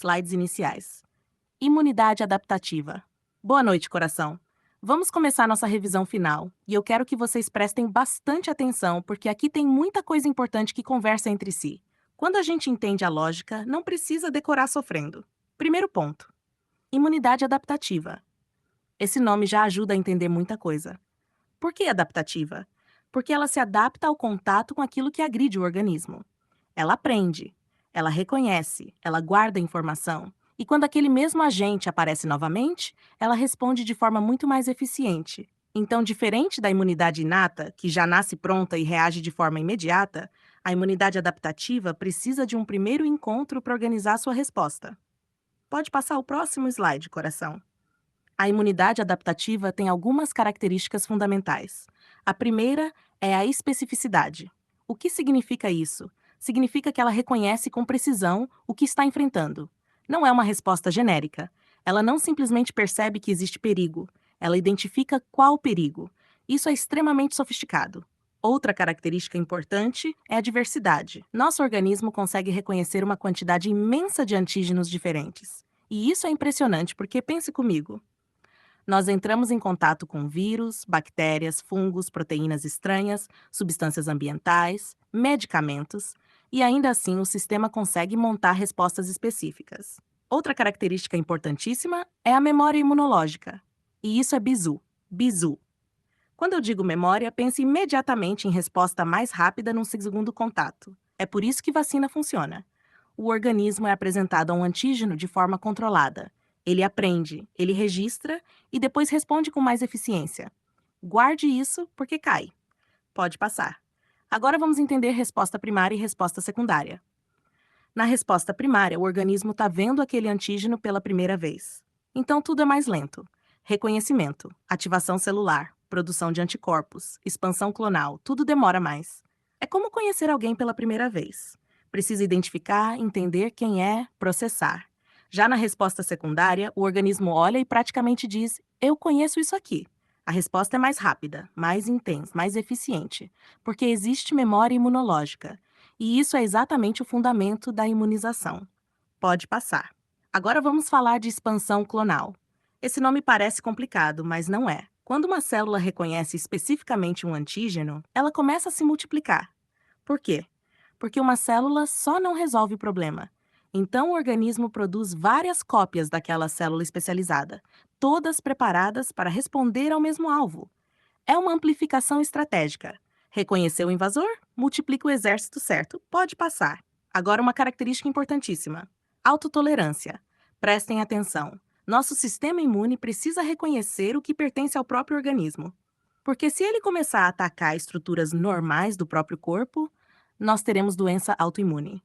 Slides iniciais. Imunidade adaptativa. Boa noite, coração. Vamos começar nossa revisão final, e eu quero que vocês prestem bastante atenção, porque aqui tem muita coisa importante que conversa entre si. Quando a gente entende a lógica, não precisa decorar sofrendo. Primeiro ponto. Imunidade adaptativa. Esse nome já ajuda a entender muita coisa. Por que adaptativa? Porque ela se adapta ao contato com aquilo que agride o organismo. Ela aprende, ela reconhece, ela guarda informação. E quando aquele mesmo agente aparece novamente, ela responde de forma muito mais eficiente. Então, diferente da imunidade inata, que já nasce pronta e reage de forma imediata, a imunidade adaptativa precisa de um primeiro encontro para organizar sua resposta. Pode passar o próximo slide, coração. A imunidade adaptativa tem algumas características fundamentais. A primeira é a especificidade. O que significa isso? Significa que ela reconhece com precisão o que está enfrentando. Não é uma resposta genérica. Ela não simplesmente percebe que existe perigo. Ela identifica qual perigo. Isso é extremamente sofisticado. Outra característica importante é a diversidade. Nosso organismo consegue reconhecer uma quantidade imensa de antígenos diferentes. E isso é impressionante porque, pense comigo, nós entramos em contato com vírus, bactérias, fungos, proteínas estranhas, substâncias ambientais, medicamentos, e ainda assim o sistema consegue montar respostas específicas. Outra característica importantíssima é a memória imunológica. E isso é bizu. Bizu. Quando eu digo memória, pense imediatamente em resposta mais rápida num segundo contato. É por isso que vacina funciona. O organismo é apresentado a um antígeno de forma controlada. Ele aprende, ele registra e depois responde com mais eficiência. Guarde isso porque cai. Pode passar. Agora vamos entender resposta primária e resposta secundária. Na resposta primária, o organismo está vendo aquele antígeno pela primeira vez. Então tudo é mais lento. Reconhecimento, ativação celular, produção de anticorpos, expansão clonal, tudo demora mais. É como conhecer alguém pela primeira vez. Precisa identificar, entender quem é, processar. Já na resposta secundária, o organismo olha e praticamente diz: eu conheço isso aqui. A resposta é mais rápida, mais intensa, mais eficiente, porque existe memória imunológica. E isso é exatamente o fundamento da imunização. Pode passar. Agora vamos falar de expansão clonal. Esse nome parece complicado, mas não é. Quando uma célula reconhece especificamente um antígeno, ela começa a se multiplicar. Por quê? Porque uma célula só não resolve o problema. Então o organismo produz várias cópias daquela célula especializada, todas preparadas para responder ao mesmo alvo. É uma amplificação estratégica. Reconheceu o invasor? Multiplica o exército certo. Pode passar. Agora uma característica importantíssima. Autotolerância. Prestem atenção. Nosso sistema imune precisa reconhecer o que pertence ao próprio organismo. Porque se ele começar a atacar estruturas normais do próprio corpo, nós teremos doença autoimune.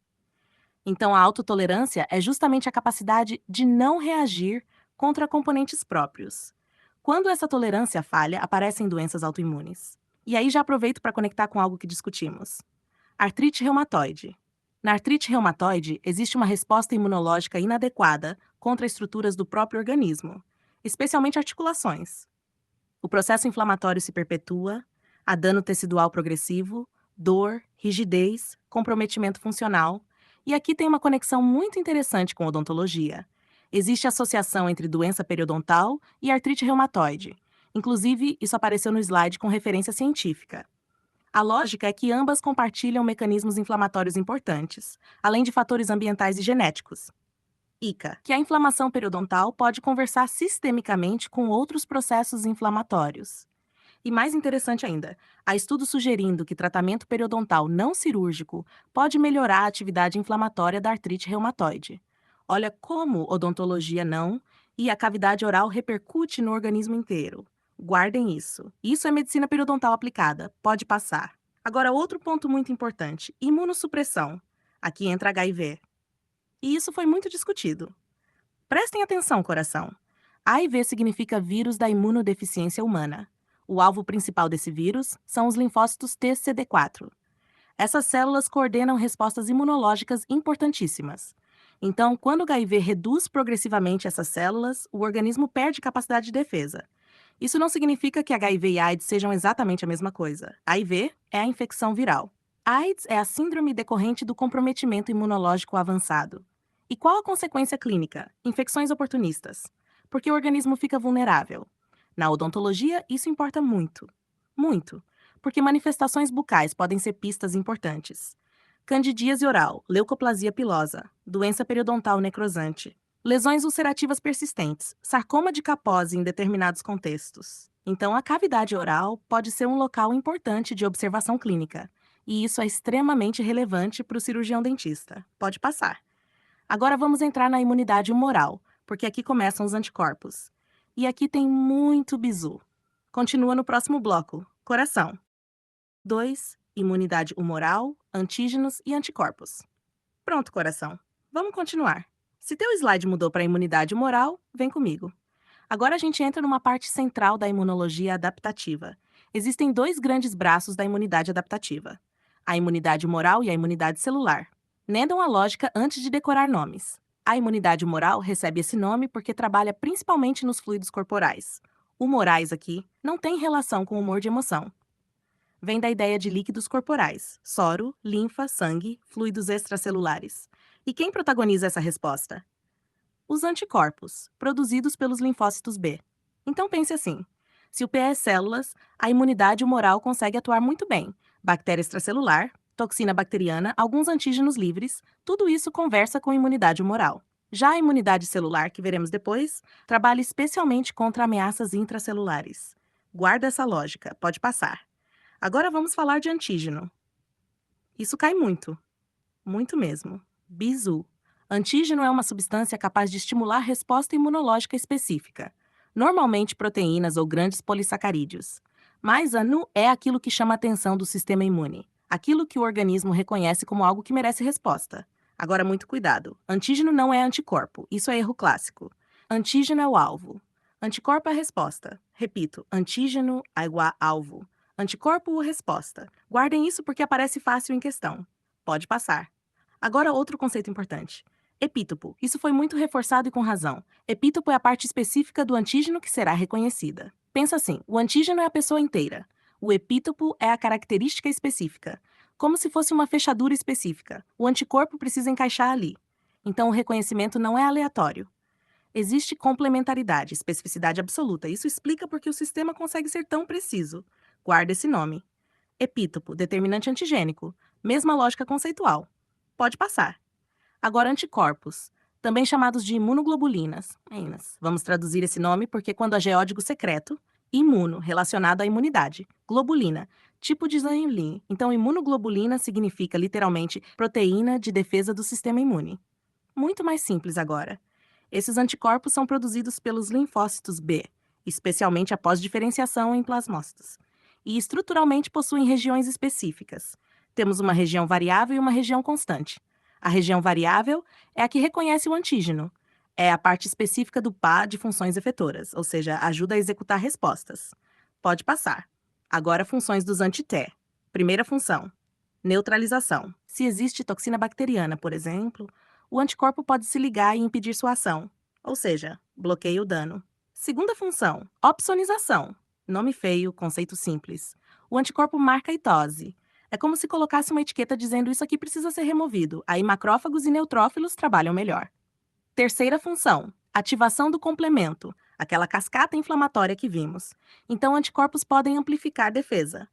Então a autotolerância é justamente a capacidade de não reagir contra componentes próprios. Quando essa tolerância falha, aparecem doenças autoimunes. E aí já aproveito para conectar com algo que discutimos. Artrite reumatoide. Na artrite reumatoide, existe uma resposta imunológica inadequada contra estruturas do próprio organismo, especialmente articulações. O processo inflamatório se perpetua, há dano tecidual progressivo, dor, rigidez, comprometimento funcional. E aqui tem uma conexão muito interessante com odontologia. Existe associação entre doença periodontal e artrite reumatoide. Inclusive, isso apareceu no slide com referência científica. A lógica é que ambas compartilham mecanismos inflamatórios importantes, além de fatores ambientais e genéticos. ICA, que a inflamação periodontal pode conversar sistemicamente com outros processos inflamatórios. E mais interessante ainda, há estudos sugerindo que tratamento periodontal não cirúrgico pode melhorar a atividade inflamatória da artrite reumatoide. Olha como odontologia não e a cavidade oral repercute no organismo inteiro. Guardem isso. Isso é medicina periodontal aplicada. Pode passar. Agora, outro ponto muito importante: imunossupressão. Aqui entra HIV. E isso foi muito discutido. Prestem atenção, coração. HIV significa vírus da imunodeficiência humana. O alvo principal desse vírus são os linfócitos TCD4. Essas células coordenam respostas imunológicas importantíssimas. Então, quando o HIV reduz progressivamente essas células, o organismo perde capacidade de defesa. Isso não significa que HIV e AIDS sejam exatamente a mesma coisa. HIV é a infecção viral. AIDS é a síndrome decorrente do comprometimento imunológico avançado. E qual a consequência clínica? Infecções oportunistas. Porque o organismo fica vulnerável. Na odontologia, isso importa muito. Muito. Porque manifestações bucais podem ser pistas importantes. Candidíase oral, leucoplasia pilosa, doença periodontal necrosante, lesões ulcerativas persistentes, sarcoma de Kaposi em determinados contextos. Então, a cavidade oral pode ser um local importante de observação clínica, e isso é extremamente relevante para o cirurgião dentista. Pode passar. Agora vamos entrar na imunidade humoral, porque aqui começam os anticorpos. E aqui tem muito bizu. Continua no próximo bloco. Coração. 2. Imunidade humoral, antígenos e anticorpos. Pronto, coração. Vamos continuar. Se teu slide mudou para imunidade humoral, vem comigo. Agora a gente entra numa parte central da imunologia adaptativa. Existem dois grandes braços da imunidade adaptativa: a imunidade humoral e a imunidade celular. Entendam a lógica antes de decorar nomes. A imunidade humoral recebe esse nome porque trabalha principalmente nos fluidos corporais. Humorais aqui não tem relação com humor de emoção. Vem da ideia de líquidos corporais: soro, linfa, sangue, fluidos extracelulares. E quem protagoniza essa resposta? Os anticorpos, produzidos pelos linfócitos B. Então pense assim: se o P é células, a imunidade humoral consegue atuar muito bem. Bactéria extracelular, toxina bacteriana, alguns antígenos livres, tudo isso conversa com imunidade humoral. Já a imunidade celular, que veremos depois, trabalha especialmente contra ameaças intracelulares. Guarda essa lógica, pode passar. Agora vamos falar de antígeno. Isso cai muito mesmo. Bizu. Antígeno é uma substância capaz de estimular resposta imunológica específica, normalmente proteínas ou grandes polissacarídeos. Mas ANU é aquilo que chama a atenção do sistema imune, aquilo que o organismo reconhece como algo que merece resposta. Agora, muito cuidado. Antígeno não é anticorpo, isso é erro clássico. Antígeno é o alvo. Anticorpo é a resposta. Repito, antígeno é igual a alvo. Anticorpo ou resposta. Guardem isso porque aparece fácil em questão. Pode passar. Agora, outro conceito importante. Epítopo. Isso foi muito reforçado e com razão. Epítopo é a parte específica do antígeno que será reconhecida. Pensa assim: o antígeno é a pessoa inteira. O epítopo é a característica específica, como se fosse uma fechadura específica. O anticorpo precisa encaixar ali. Então, o reconhecimento não é aleatório. Existe complementaridade, especificidade absoluta. Isso explica porque o sistema consegue ser tão preciso. Guarda esse nome. Epítopo, determinante antigênico. Mesma lógica conceitual. Pode passar. Agora, anticorpos, também chamados de imunoglobulinas. Vamos traduzir esse nome porque quando há geódigo secreto, imuno, relacionado à imunidade, globulina, tipo de zanulina. Então, imunoglobulina significa literalmente proteína de defesa do sistema imune. Muito mais simples agora. Esses anticorpos são produzidos pelos linfócitos B, especialmente após diferenciação em plasmócitos, e estruturalmente possuem regiões específicas. Temos uma região variável e uma região constante. A região variável é a que reconhece o antígeno. É a parte específica do PA de funções efetoras, ou seja, ajuda a executar respostas. Pode passar. Agora, funções dos anti-T. Primeira função: neutralização. Se existe toxina bacteriana, por exemplo, o anticorpo pode se ligar e impedir sua ação, ou seja, bloqueia o dano. Segunda função: opsonização. Nome feio, conceito simples. O anticorpo marca a itose. É como se colocasse uma etiqueta dizendo isso aqui precisa ser removido, aí macrófagos e neutrófilos trabalham melhor. Terceira função: ativação do complemento, aquela cascata inflamatória que vimos. Então, anticorpos podem amplificar defesa.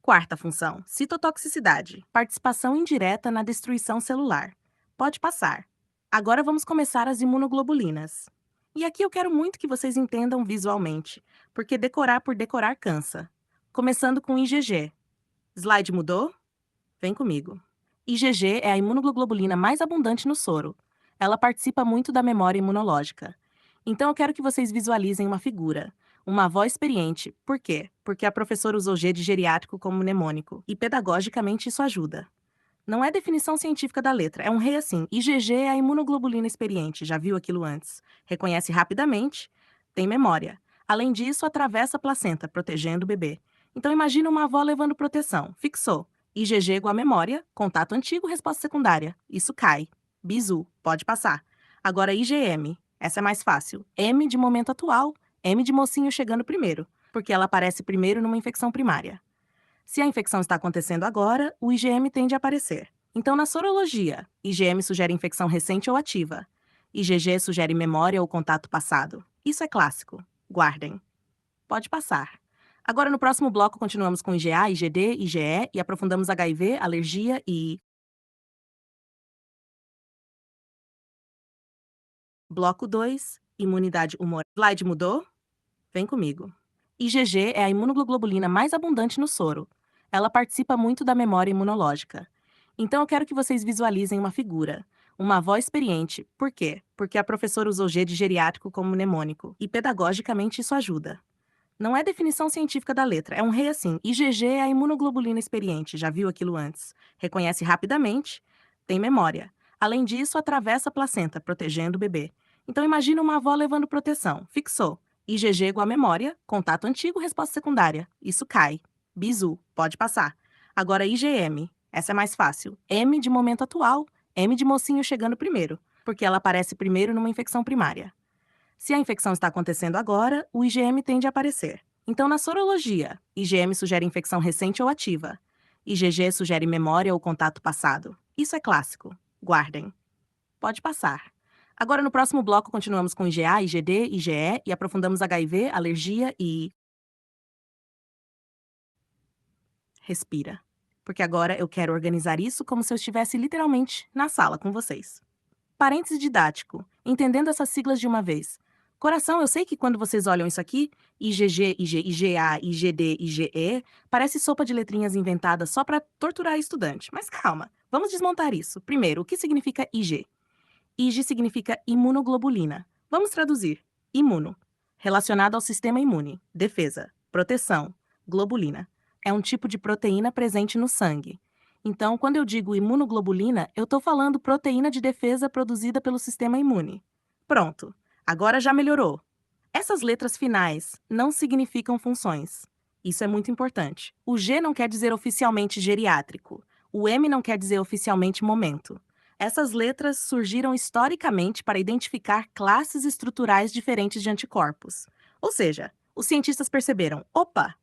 Quarta função: citotoxicidade, participação indireta na destruição celular. Pode passar. Agora vamos começar as imunoglobulinas. E aqui eu quero muito que vocês entendam visualmente, porque decorar por decorar cansa. Começando com IgG. Slide mudou? Vem comigo. IgG é a imunoglobulina mais abundante no soro. Ela participa muito da memória imunológica. Então eu quero que vocês visualizem uma figura, uma avó experiente. Por quê? Porque a professora usou G de geriátrico como mnemônico, e pedagogicamente isso ajuda. Não é definição científica da letra, é um rei assim. IgG é a imunoglobulina experiente, já viu aquilo antes. Reconhece rapidamente, tem memória. Além disso, atravessa a placenta, protegendo o bebê. Então imagina uma avó levando proteção. Fixou. IgG igual a memória, contato antigo, resposta secundária. Isso cai. Bizu, pode passar. Agora IgM, essa é mais fácil. M de momento atual, M de mocinho chegando primeiro, porque ela aparece primeiro numa infecção primária. Se a infecção está acontecendo agora, o IgM tende a aparecer. Então, na sorologia, IgM sugere infecção recente ou ativa. IgG sugere memória ou contato passado. Isso é clássico. Guardem. Pode passar. Agora, no próximo bloco, continuamos com IgA, IgD, IgE e aprofundamos HIV, alergia e... Bloco 2, imunidade humoral. Slide mudou? Vem comigo. IgG é a imunoglobulina mais abundante no soro. Ela participa muito da memória imunológica. Então eu quero que vocês visualizem uma figura, uma avó experiente. Por quê? Porque a professora usou G de geriátrico como mnemônico, e pedagogicamente isso ajuda. Não é definição científica da letra, é um rei assim. IgG é a imunoglobulina experiente, já viu aquilo antes. Reconhece rapidamente, tem memória. Além disso, atravessa a placenta, protegendo o bebê. Então imagina uma avó levando proteção. Fixou. IgG igual a memória, contato antigo, resposta secundária. Isso cai. Bizu, pode passar. Agora IgM, essa é mais fácil. M de momento atual, M de mocinho chegando primeiro, porque ela aparece primeiro numa infecção primária. Se a infecção está acontecendo agora, o IgM tende a aparecer. Então, na sorologia, IgM sugere infecção recente ou ativa. IgG sugere memória ou contato passado. Isso é clássico. Guardem. Pode passar. Agora, no próximo bloco, continuamos com IgA, IgD, IgE e aprofundamos HIV, alergia e... Respira. Porque agora eu quero organizar isso como se eu estivesse literalmente na sala com vocês. Parênteses didático, entendendo essas siglas de uma vez. Coração, eu sei que quando vocês olham isso aqui, IgG, IgA, IgD, IgE, parece sopa de letrinhas inventada só para torturar estudante. Mas calma, vamos desmontar isso. Primeiro, o que significa Ig? Ig significa imunoglobulina. Vamos traduzir. Imuno, relacionado ao sistema imune, defesa, proteção, globulina. É um tipo de proteína presente no sangue. Então, quando eu digo imunoglobulina, eu estou falando proteína de defesa produzida pelo sistema imune. Pronto, agora já melhorou. Essas letras finais não significam funções. Isso é muito importante. O G não quer dizer oficialmente geriátrico. O M não quer dizer oficialmente momento. Essas letras surgiram historicamente para identificar classes estruturais diferentes de anticorpos. Ou seja, os cientistas perceberam: opa,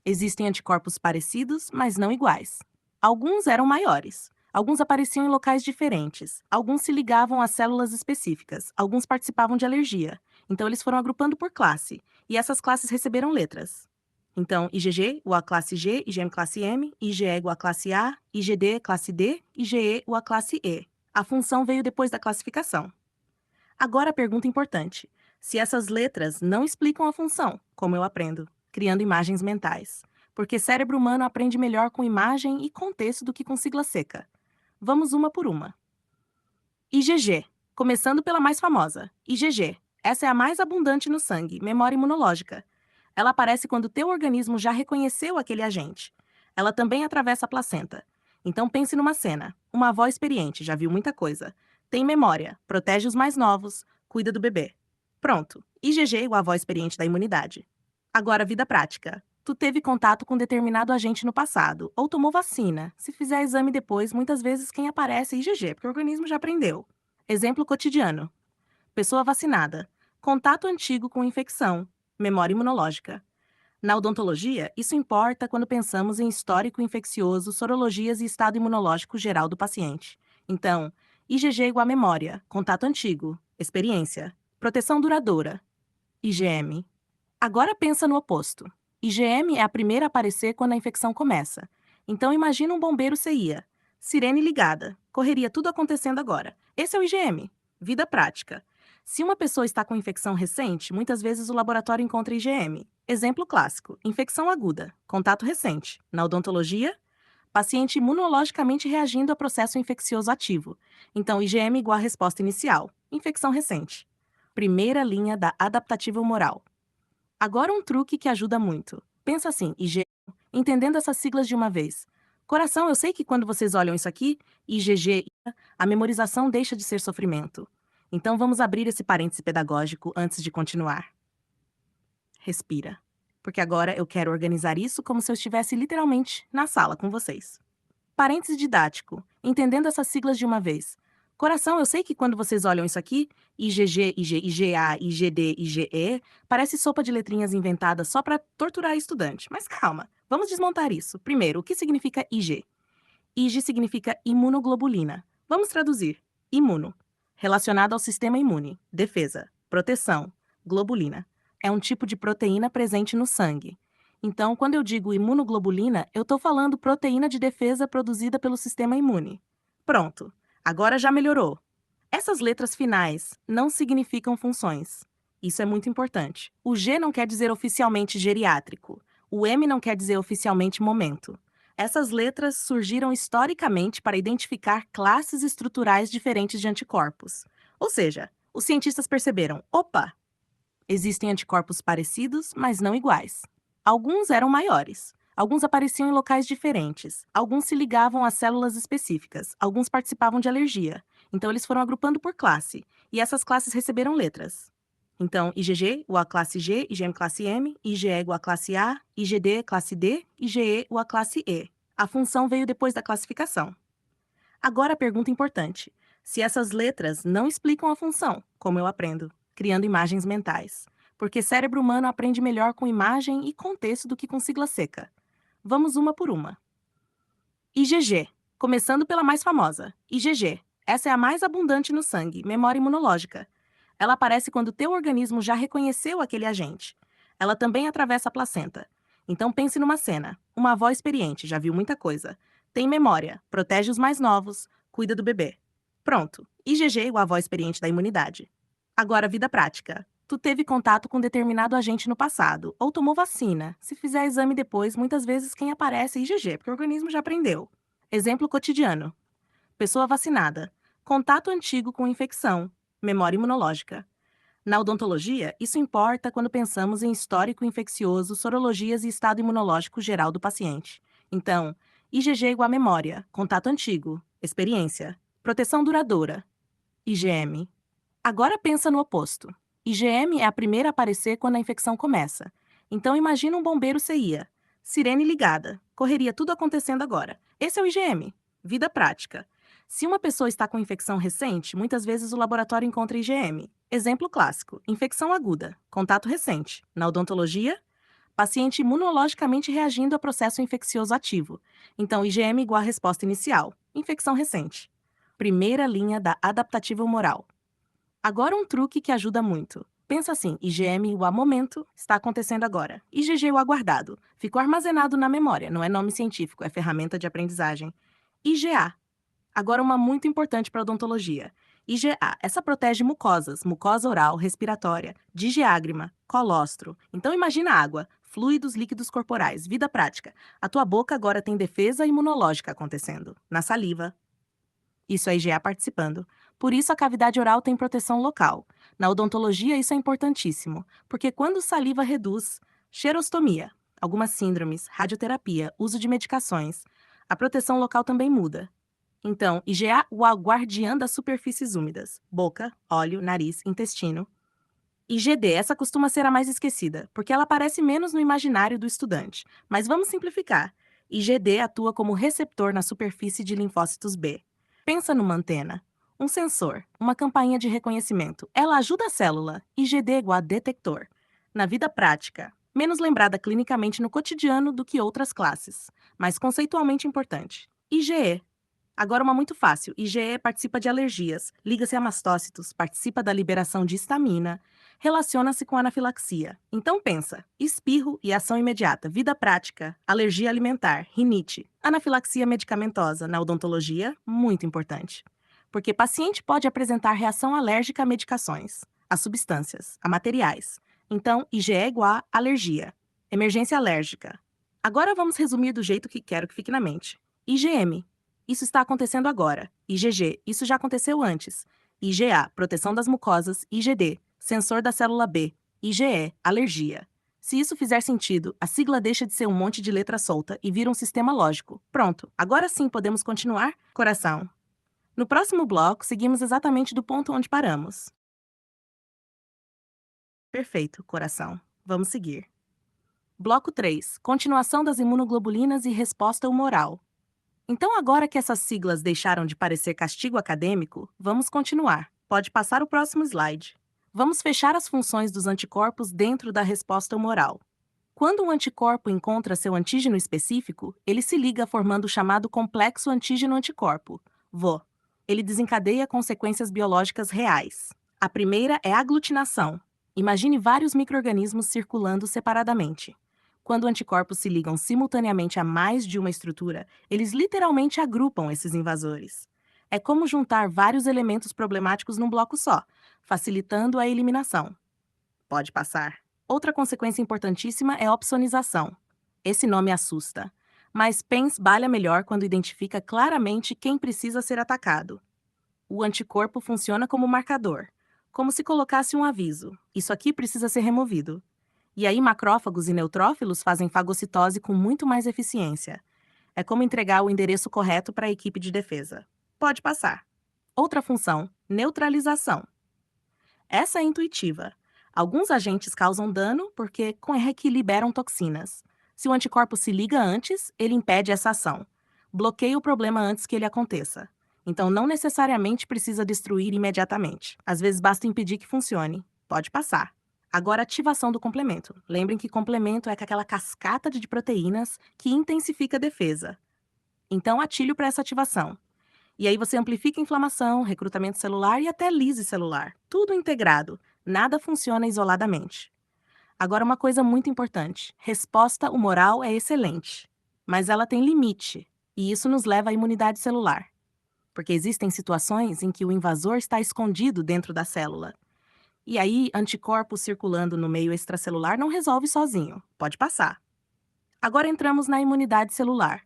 existem anticorpos parecidos, mas não iguais. Alguns eram maiores, alguns apareciam em locais diferentes, alguns se ligavam a células específicas, alguns participavam de alergia. Então eles foram agrupando por classe, e essas classes receberam letras. Então, IgG igual a classe G, IgM classe M, IgE igual a classe A, IgD classe D, IgE igual a classe E. A função veio depois da classificação. Agora a pergunta importante: se essas letras não explicam a função, como eu aprendo? Criando imagens mentais. Porque cérebro humano aprende melhor com imagem e contexto do que com sigla seca. Vamos uma por uma. IgG. Começando pela mais famosa. IgG. Essa é a mais abundante no sangue, memória imunológica. Ela aparece quando o teu organismo já reconheceu aquele agente. Ela também atravessa a placenta. Então pense numa cena. Uma avó experiente, já viu muita coisa. Tem memória, protege os mais novos, cuida do bebê. Pronto. IgG igual a avó experiente da imunidade. Agora, vida prática. Tu teve contato com determinado agente no passado, ou tomou vacina. Se fizer exame depois, muitas vezes quem aparece é IgG, porque o organismo já aprendeu. Exemplo cotidiano. Pessoa vacinada. Contato antigo com infecção. Memória imunológica. Na odontologia, isso importa quando pensamos em histórico infeccioso, sorologias e estado imunológico geral do paciente. Então, IgG igual a memória, contato antigo, experiência, proteção duradoura, IgM. Agora pensa no oposto. IgM é a primeira a aparecer quando a infecção começa. Então imagina um bombeiro CIA. Sirene ligada. Correria tudo acontecendo agora. Esse é o IgM. Vida prática. Se uma pessoa está com infecção recente, muitas vezes o laboratório encontra IgM. Exemplo clássico: infecção aguda, contato recente. Na odontologia, paciente imunologicamente reagindo a processo infeccioso ativo. Então, IgM igual a resposta inicial, infecção recente. Primeira linha da adaptativa humoral. Agora um truque que ajuda muito. Pensa assim, IgM, entendendo essas siglas de uma vez. Coração, eu sei que quando vocês olham isso aqui, IgG, a memorização deixa de ser sofrimento. Então vamos abrir esse parêntese pedagógico antes de continuar. Respira. Porque agora eu quero organizar isso como se eu estivesse literalmente na sala com vocês. Parêntese didático, entendendo essas siglas de uma vez. Coração, eu sei que quando vocês olham isso aqui, IgG, IgA, IgD, IgE, parece sopa de letrinhas inventada só para torturar estudante. Mas calma, vamos desmontar isso. Primeiro, o que significa Ig? IG significa imunoglobulina. Vamos traduzir. Imuno, relacionado ao sistema imune, defesa, proteção, globulina. É um tipo de proteína presente no sangue. Então, quando eu digo imunoglobulina, eu estou falando proteína de defesa produzida pelo sistema imune. Pronto, agora já melhorou. Essas letras finais não significam funções. Isso é muito importante. O G não quer dizer oficialmente geriátrico. O M não quer dizer oficialmente momento. Essas letras surgiram historicamente para identificar classes estruturais diferentes de anticorpos. Ou seja, os cientistas perceberam: opa, existem anticorpos parecidos, mas não iguais. Alguns eram maiores, alguns apareciam em locais diferentes, alguns se ligavam a células específicas, alguns participavam de alergia. Então eles foram agrupando por classe, e essas classes receberam letras. Então, IgG igual a classe G, IgM classe M, IgE igual a classe A, IgD classe D, IgE igual a classe E. A função veio depois da classificação. Agora a pergunta importante: se essas letras não explicam a função, como eu aprendo? Criando imagens mentais. Porque cérebro humano aprende melhor com imagem e contexto do que com sigla seca. Vamos uma por uma. IgG. Começando pela mais famosa. IgG. Essa é a mais abundante no sangue, memória imunológica. Ela aparece quando o teu organismo já reconheceu aquele agente. Ela também atravessa a placenta. Então pense numa cena. Uma avó experiente, já viu muita coisa. Tem memória, protege os mais novos, cuida do bebê. Pronto. IgG, o avó experiente da imunidade. Agora, vida prática. Tu teve contato com determinado agente no passado, ou tomou vacina. Se fizer exame depois, muitas vezes quem aparece é IgG, porque o organismo já aprendeu. Exemplo cotidiano. Pessoa vacinada. Contato antigo com infecção. Memória imunológica. Na odontologia, isso importa quando pensamos em histórico infeccioso, sorologias e estado imunológico geral do paciente. Então, IgG igual a memória, contato antigo, experiência, proteção duradoura, IgM. Agora pensa no oposto. IgM é a primeira a aparecer quando a infecção começa. Então imagina um bombeiro CIA. Sirene ligada. Correria tudo acontecendo agora. Esse é o IgM. Vida prática. Se uma pessoa está com infecção recente, muitas vezes o laboratório encontra IgM. Exemplo clássico: infecção aguda, contato recente. Na odontologia, paciente imunologicamente reagindo a processo infeccioso ativo. Então, IgM igual a resposta inicial. Infecção recente. Primeira linha da adaptativa humoral. Agora um truque que ajuda muito. Pensa assim: IgM igual a momento, está acontecendo agora. IgG o aguardado, ficou armazenado na memória, não é nome científico, é ferramenta de aprendizagem. IgA. Agora uma muito importante para odontologia. IgA, essa protege mucosas, mucosa oral, respiratória, digeágrima, colostro. Então imagina água, fluidos líquidos corporais, vida prática. A tua boca agora tem defesa imunológica acontecendo. Na saliva. Isso é IgA participando. Por isso a cavidade oral tem proteção local. Na odontologia isso é importantíssimo, porque quando saliva reduz, xerostomia, algumas síndromes, radioterapia, uso de medicações, a proteção local também muda. Então, IgA, o guardiã das superfícies úmidas, boca, olho, nariz, intestino. IgD, essa costuma ser a mais esquecida, porque ela aparece menos no imaginário do estudante. Mas vamos simplificar. IgD atua como receptor na superfície de linfócitos B. Pensa numa antena, um sensor, uma campainha de reconhecimento. Ela ajuda a célula. IgD é igual a detector. Na vida prática, menos lembrada clinicamente no cotidiano do que outras classes, mas conceitualmente importante. IgE. Agora uma muito fácil. IgE participa de alergias, liga-se a mastócitos, participa da liberação de histamina, relaciona-se com anafilaxia. Então pensa: espirro e ação imediata, vida prática, alergia alimentar, rinite, anafilaxia medicamentosa na odontologia, muito importante. Porque paciente pode apresentar reação alérgica a medicações, a substâncias, a materiais. Então, IgE é igual a alergia, emergência alérgica. Agora vamos resumir do jeito que quero que fique na mente. IgM. Isso está acontecendo agora. IgG, isso já aconteceu antes. IgA, proteção das mucosas. IgD, sensor da célula B. IgE, alergia. Se isso fizer sentido, a sigla deixa de ser um monte de letra solta e vira um sistema lógico. Pronto, agora sim podemos continuar? Coração. No próximo bloco, seguimos exatamente do ponto onde paramos. Perfeito, coração. Vamos seguir. Bloco 3. Continuação das imunoglobulinas e resposta humoral. Então, agora que essas siglas deixaram de parecer castigo acadêmico, vamos continuar. Pode passar o próximo slide. Vamos fechar as funções dos anticorpos dentro da resposta humoral. Quando um anticorpo encontra seu antígeno específico, ele se liga formando o chamado complexo antígeno-anticorpo, VO. Ele desencadeia consequências biológicas reais. A primeira é a aglutinação. Imagine vários micro-organismos circulando separadamente. Quando anticorpos se ligam simultaneamente a mais de uma estrutura, eles literalmente agrupam esses invasores. É como juntar vários elementos problemáticos num bloco só, facilitando a eliminação. Pode passar. Outra consequência importantíssima é a opsonização. Esse nome assusta, mas PENS balha melhor quando identifica claramente quem precisa ser atacado. O anticorpo funciona como marcador, como se colocasse um aviso: isso aqui precisa ser removido. E aí macrófagos e neutrófilos fazem fagocitose com muito mais eficiência. É como entregar o endereço correto para a equipe de defesa. Pode passar. Outra função, neutralização. Essa é intuitiva. Alguns agentes causam dano porque é que liberam toxinas. Se o anticorpo se liga antes, ele impede essa ação. Bloqueia o problema antes que ele aconteça. Então, não necessariamente precisa destruir imediatamente. Às vezes, basta impedir que funcione. Pode passar. Agora, ativação do complemento. Lembrem que complemento é aquela cascata de proteínas que intensifica a defesa. Então, atilho para essa ativação. E aí você amplifica a inflamação, recrutamento celular e até lise celular. Tudo integrado. Nada funciona isoladamente. Agora, uma coisa muito importante: resposta humoral é excelente, mas ela tem limite, e isso nos leva à imunidade celular. Porque existem situações em que o invasor está escondido dentro da célula. E aí, anticorpos circulando no meio extracelular não resolve sozinho. Pode passar. Agora entramos na imunidade celular.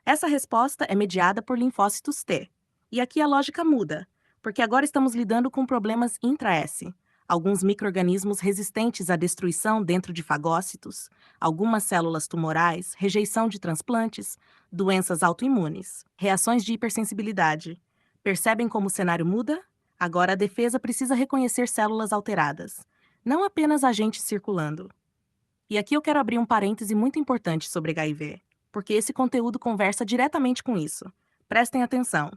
Essa resposta é mediada por linfócitos T. E aqui a lógica muda, porque agora estamos lidando com problemas intra-S. Alguns micro-organismos resistentes à destruição dentro de fagócitos, algumas células tumorais, rejeição de transplantes, doenças autoimunes, reações de hipersensibilidade. Percebem como o cenário muda? Agora a defesa precisa reconhecer células alteradas, não apenas agentes circulando. E aqui eu quero abrir um parêntese muito importante sobre HIV, porque esse conteúdo conversa diretamente com isso. Prestem atenção.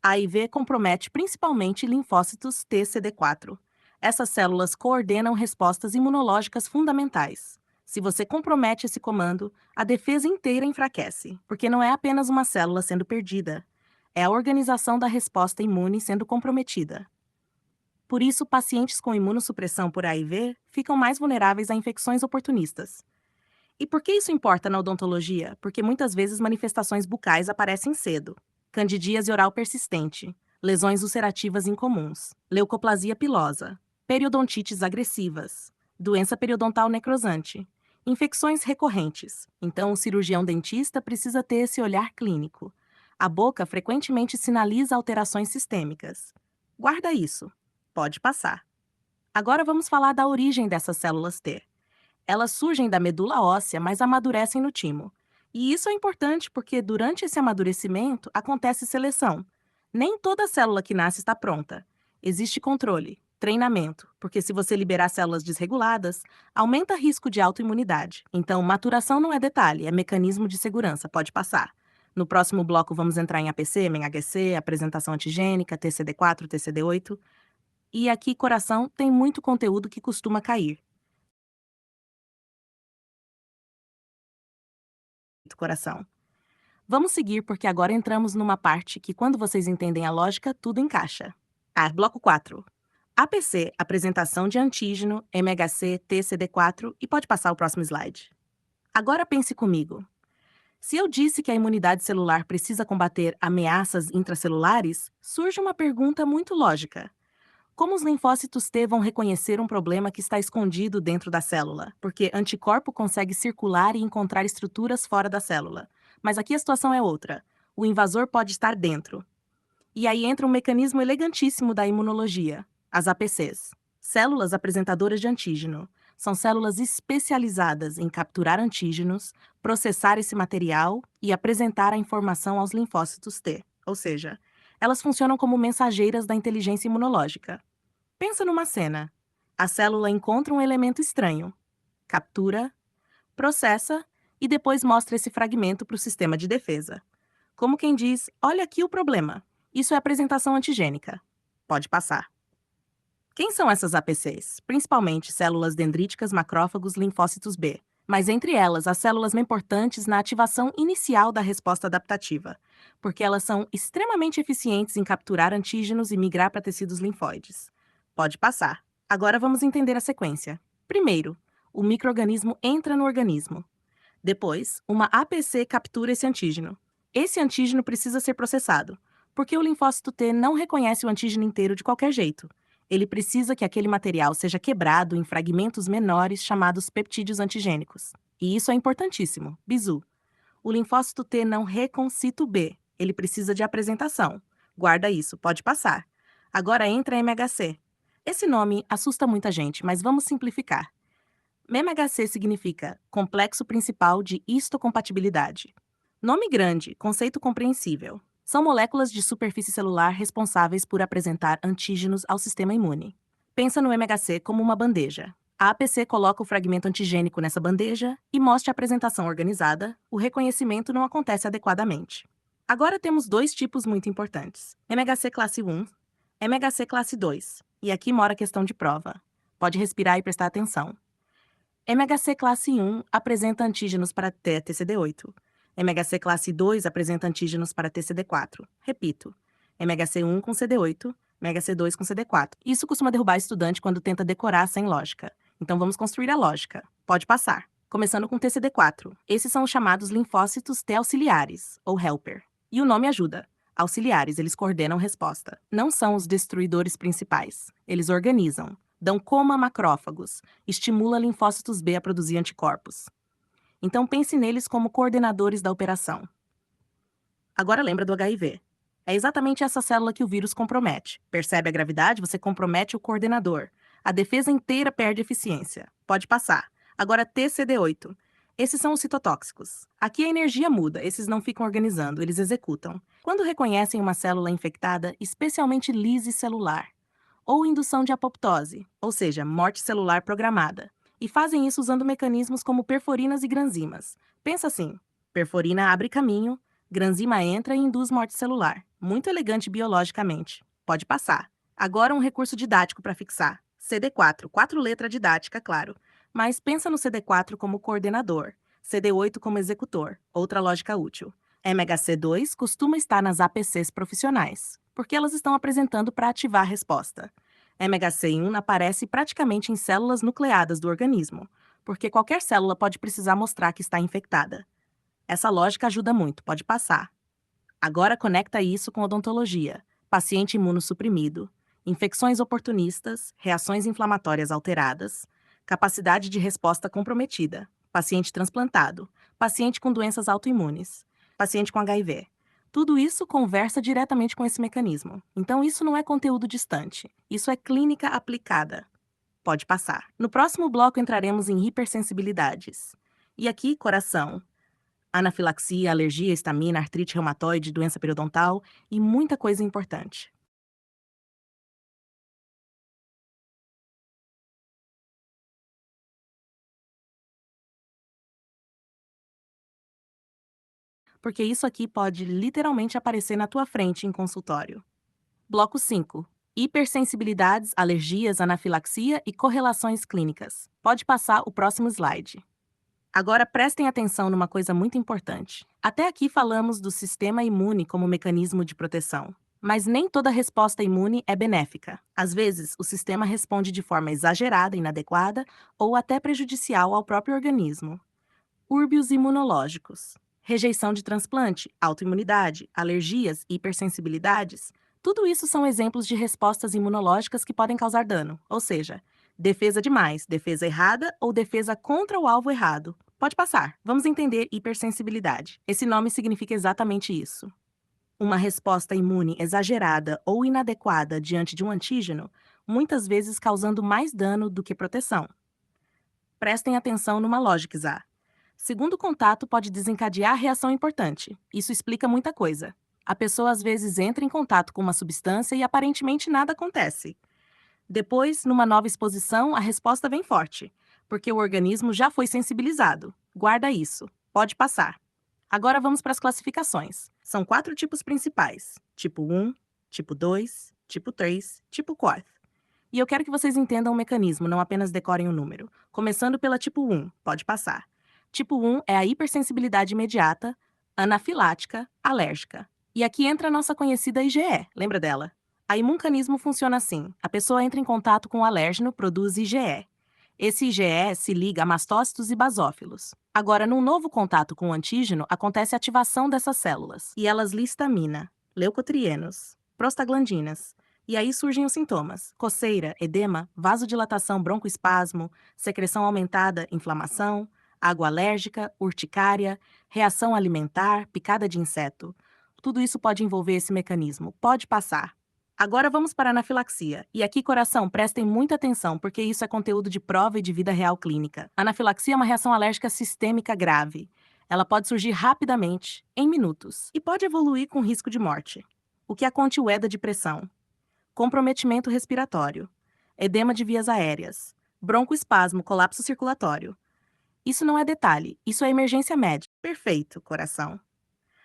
A HIV compromete principalmente linfócitos TCD4. Essas células coordenam respostas imunológicas fundamentais. Se você compromete esse comando, a defesa inteira enfraquece, porque não é apenas uma célula sendo perdida, é a organização da resposta imune sendo comprometida. Por isso, pacientes com imunossupressão por HIV ficam mais vulneráveis a infecções oportunistas. E por que isso importa na odontologia? Porque muitas vezes manifestações bucais aparecem cedo. Candidíase oral persistente, lesões ulcerativas incomuns, leucoplasia pilosa, periodontites agressivas, doença periodontal necrosante, infecções recorrentes. Então, o cirurgião dentista precisa ter esse olhar clínico. A boca frequentemente sinaliza alterações sistêmicas. Guarda isso. Pode passar. Agora vamos falar da origem dessas células T. Elas surgem da medula óssea, mas amadurecem no timo. E isso é importante porque durante esse amadurecimento acontece seleção. Nem toda célula que nasce está pronta. Existe controle, treinamento, porque se você liberar células desreguladas, aumenta o risco de autoimunidade. Então, maturação não é detalhe, é mecanismo de segurança, pode passar. No próximo bloco vamos entrar em APC, MenHC, apresentação antigênica, TCD4, TCD8. E aqui, coração, tem muito conteúdo que costuma cair. Coração. Vamos seguir porque agora entramos numa parte que, quando vocês entendem a lógica, tudo encaixa. Bloco 4. APC, apresentação de antígeno, MHC, TCD4 e pode passar o próximo slide. Agora pense comigo. Se eu disse que a imunidade celular precisa combater ameaças intracelulares, surge uma pergunta muito lógica. Como os linfócitos T vão reconhecer um problema que está escondido dentro da célula? Porque anticorpo consegue circular e encontrar estruturas fora da célula. Mas aqui a situação é outra. O invasor pode estar dentro. E aí entra um mecanismo elegantíssimo da imunologia, as APCs. Células apresentadoras de antígeno. São células especializadas em capturar antígenos, processar esse material e apresentar a informação aos linfócitos T. Ou seja, elas funcionam como mensageiras da inteligência imunológica. Pensa numa cena. A célula encontra um elemento estranho, captura, processa e depois mostra esse fragmento para o sistema de defesa. Como quem diz, olha aqui o problema. Isso é apresentação antigênica. Pode passar. Quem são essas APCs? Principalmente células dendríticas, macrófagos, linfócitos B. Mas entre elas, as células são importantes na ativação inicial da resposta adaptativa, porque elas são extremamente eficientes em capturar antígenos e migrar para tecidos linfóides. Pode passar. Agora vamos entender a sequência. Primeiro, o micro-organismo entra no organismo. Depois, uma APC captura esse antígeno. Esse antígeno precisa ser processado, porque o linfócito T não reconhece o antígeno inteiro de qualquer jeito. Ele precisa que aquele material seja quebrado em fragmentos menores chamados peptídeos antigênicos. E isso é importantíssimo. Bizu. O linfócito T não reconcita o B. Ele precisa de apresentação. Guarda isso, pode passar. Agora entra MHC. Esse nome assusta muita gente, mas vamos simplificar. MHC significa Complexo Principal de Histocompatibilidade. Nome grande, conceito compreensível. São moléculas de superfície celular responsáveis por apresentar antígenos ao sistema imune. Pensa no MHC como uma bandeja. A APC coloca o fragmento antigênico nessa bandeja e mostra a apresentação organizada, o reconhecimento não acontece adequadamente. Agora temos dois tipos muito importantes: MHC classe 1, MHC classe 2. E aqui mora a questão de prova. Pode respirar e prestar atenção. MHC classe 1 apresenta antígenos para TCD8. MHC classe 2 apresenta antígenos para TCD4. Repito, MHC1 com CD8, MHC2 com CD4. Isso costuma derrubar estudante quando tenta decorar sem lógica. Então vamos construir a lógica. Pode passar. Começando com TCD4. Esses são os chamados linfócitos T auxiliares, ou helper. E o nome ajuda. Auxiliares, eles coordenam resposta. Não são os destruidores principais. Eles organizam. Dão coma a macrófagos, estimula linfócitos B a produzir anticorpos. Então pense neles como coordenadores da operação. Agora lembra do HIV. É exatamente essa célula que o vírus compromete. Percebe a gravidade? Você compromete o coordenador. A defesa inteira perde eficiência. Pode passar. Agora TCD8. Esses são os citotóxicos. Aqui a energia muda, esses não ficam organizando, eles executam. Quando reconhecem uma célula infectada, especialmente lise celular, ou indução de apoptose, ou seja, morte celular programada. E fazem isso usando mecanismos como perforinas e granzimas. Pensa assim: perforina abre caminho, granzima entra e induz morte celular. Muito elegante biologicamente. Pode passar. Agora um recurso didático para fixar. CD4, 4 letras didática, claro. Mas pensa no CD4 como coordenador, CD8 como executor, outra lógica útil. MHC2 costuma estar nas APCs profissionais, porque elas estão apresentando para ativar a resposta. MHC1 aparece praticamente em células nucleadas do organismo, porque qualquer célula pode precisar mostrar que está infectada. Essa lógica ajuda muito, pode passar. Agora conecta isso com odontologia, paciente imunossuprimido, infecções oportunistas, reações inflamatórias alteradas, capacidade de resposta comprometida, paciente transplantado, paciente com doenças autoimunes, paciente com HIV. Tudo isso conversa diretamente com esse mecanismo. Então isso não é conteúdo distante, isso é clínica aplicada. Pode passar. No próximo bloco entraremos em hipersensibilidades. E aqui, coração, anafilaxia, alergia, histamina, artrite reumatoide, doença periodontal e muita coisa importante. Porque isso aqui pode literalmente aparecer na tua frente em consultório. Bloco 5. Hipersensibilidades, alergias, anafilaxia e correlações clínicas. Pode passar o próximo slide. Agora prestem atenção numa coisa muito importante. Até aqui falamos do sistema imune como mecanismo de proteção. Mas nem toda resposta imune é benéfica. Às vezes, o sistema responde de forma exagerada, inadequada ou até prejudicial ao próprio organismo. Úrbios imunológicos, rejeição de transplante, autoimunidade, alergias, hipersensibilidades. Tudo isso são exemplos de respostas imunológicas que podem causar dano, ou seja, defesa demais, defesa errada ou defesa contra o alvo errado. Pode passar. Vamos entender hipersensibilidade. Esse nome significa exatamente isso. Uma resposta imune exagerada ou inadequada diante de um antígeno, muitas vezes causando mais dano do que proteção. Prestem atenção numa lógica, Zá. Segundo contato pode desencadear reação importante. Isso explica muita coisa. A pessoa às vezes entra em contato com uma substância e aparentemente nada acontece. Depois, numa nova exposição, a resposta vem forte, porque o organismo já foi sensibilizado. Guarda isso. Pode passar. Agora vamos para as classificações. São 4 tipos principais: tipo 1, tipo 2, tipo 3, tipo 4. E eu quero que vocês entendam o mecanismo, não apenas decorem o número. Começando pela tipo 1, pode passar. Tipo 1 é a hipersensibilidade imediata, anafilática, alérgica. E aqui entra a nossa conhecida IgE, lembra dela? A imuncanismo funciona assim: a pessoa entra em contato com o alérgeno, produz IgE. Esse IgE se liga a mastócitos e basófilos. Agora, num novo contato com o antígeno, acontece a ativação dessas células, e elas listamina, leucotrienos, prostaglandinas. E aí surgem os sintomas: coceira, edema, vasodilatação, broncoespasmo, secreção aumentada, inflamação, água alérgica, urticária, reação alimentar, picada de inseto. Tudo isso pode envolver esse mecanismo. Pode passar. Agora vamos para a anafilaxia. E aqui, coração, prestem muita atenção, porque isso é conteúdo de prova e de vida real clínica. A anafilaxia é uma reação alérgica sistêmica grave. Ela pode surgir rapidamente, em minutos, e pode evoluir com risco de morte. O que a contiúeda de pressão? Comprometimento respiratório, edema de vias aéreas, broncoespasmo, colapso circulatório. Isso não é detalhe, isso é emergência médica. Perfeito, coração.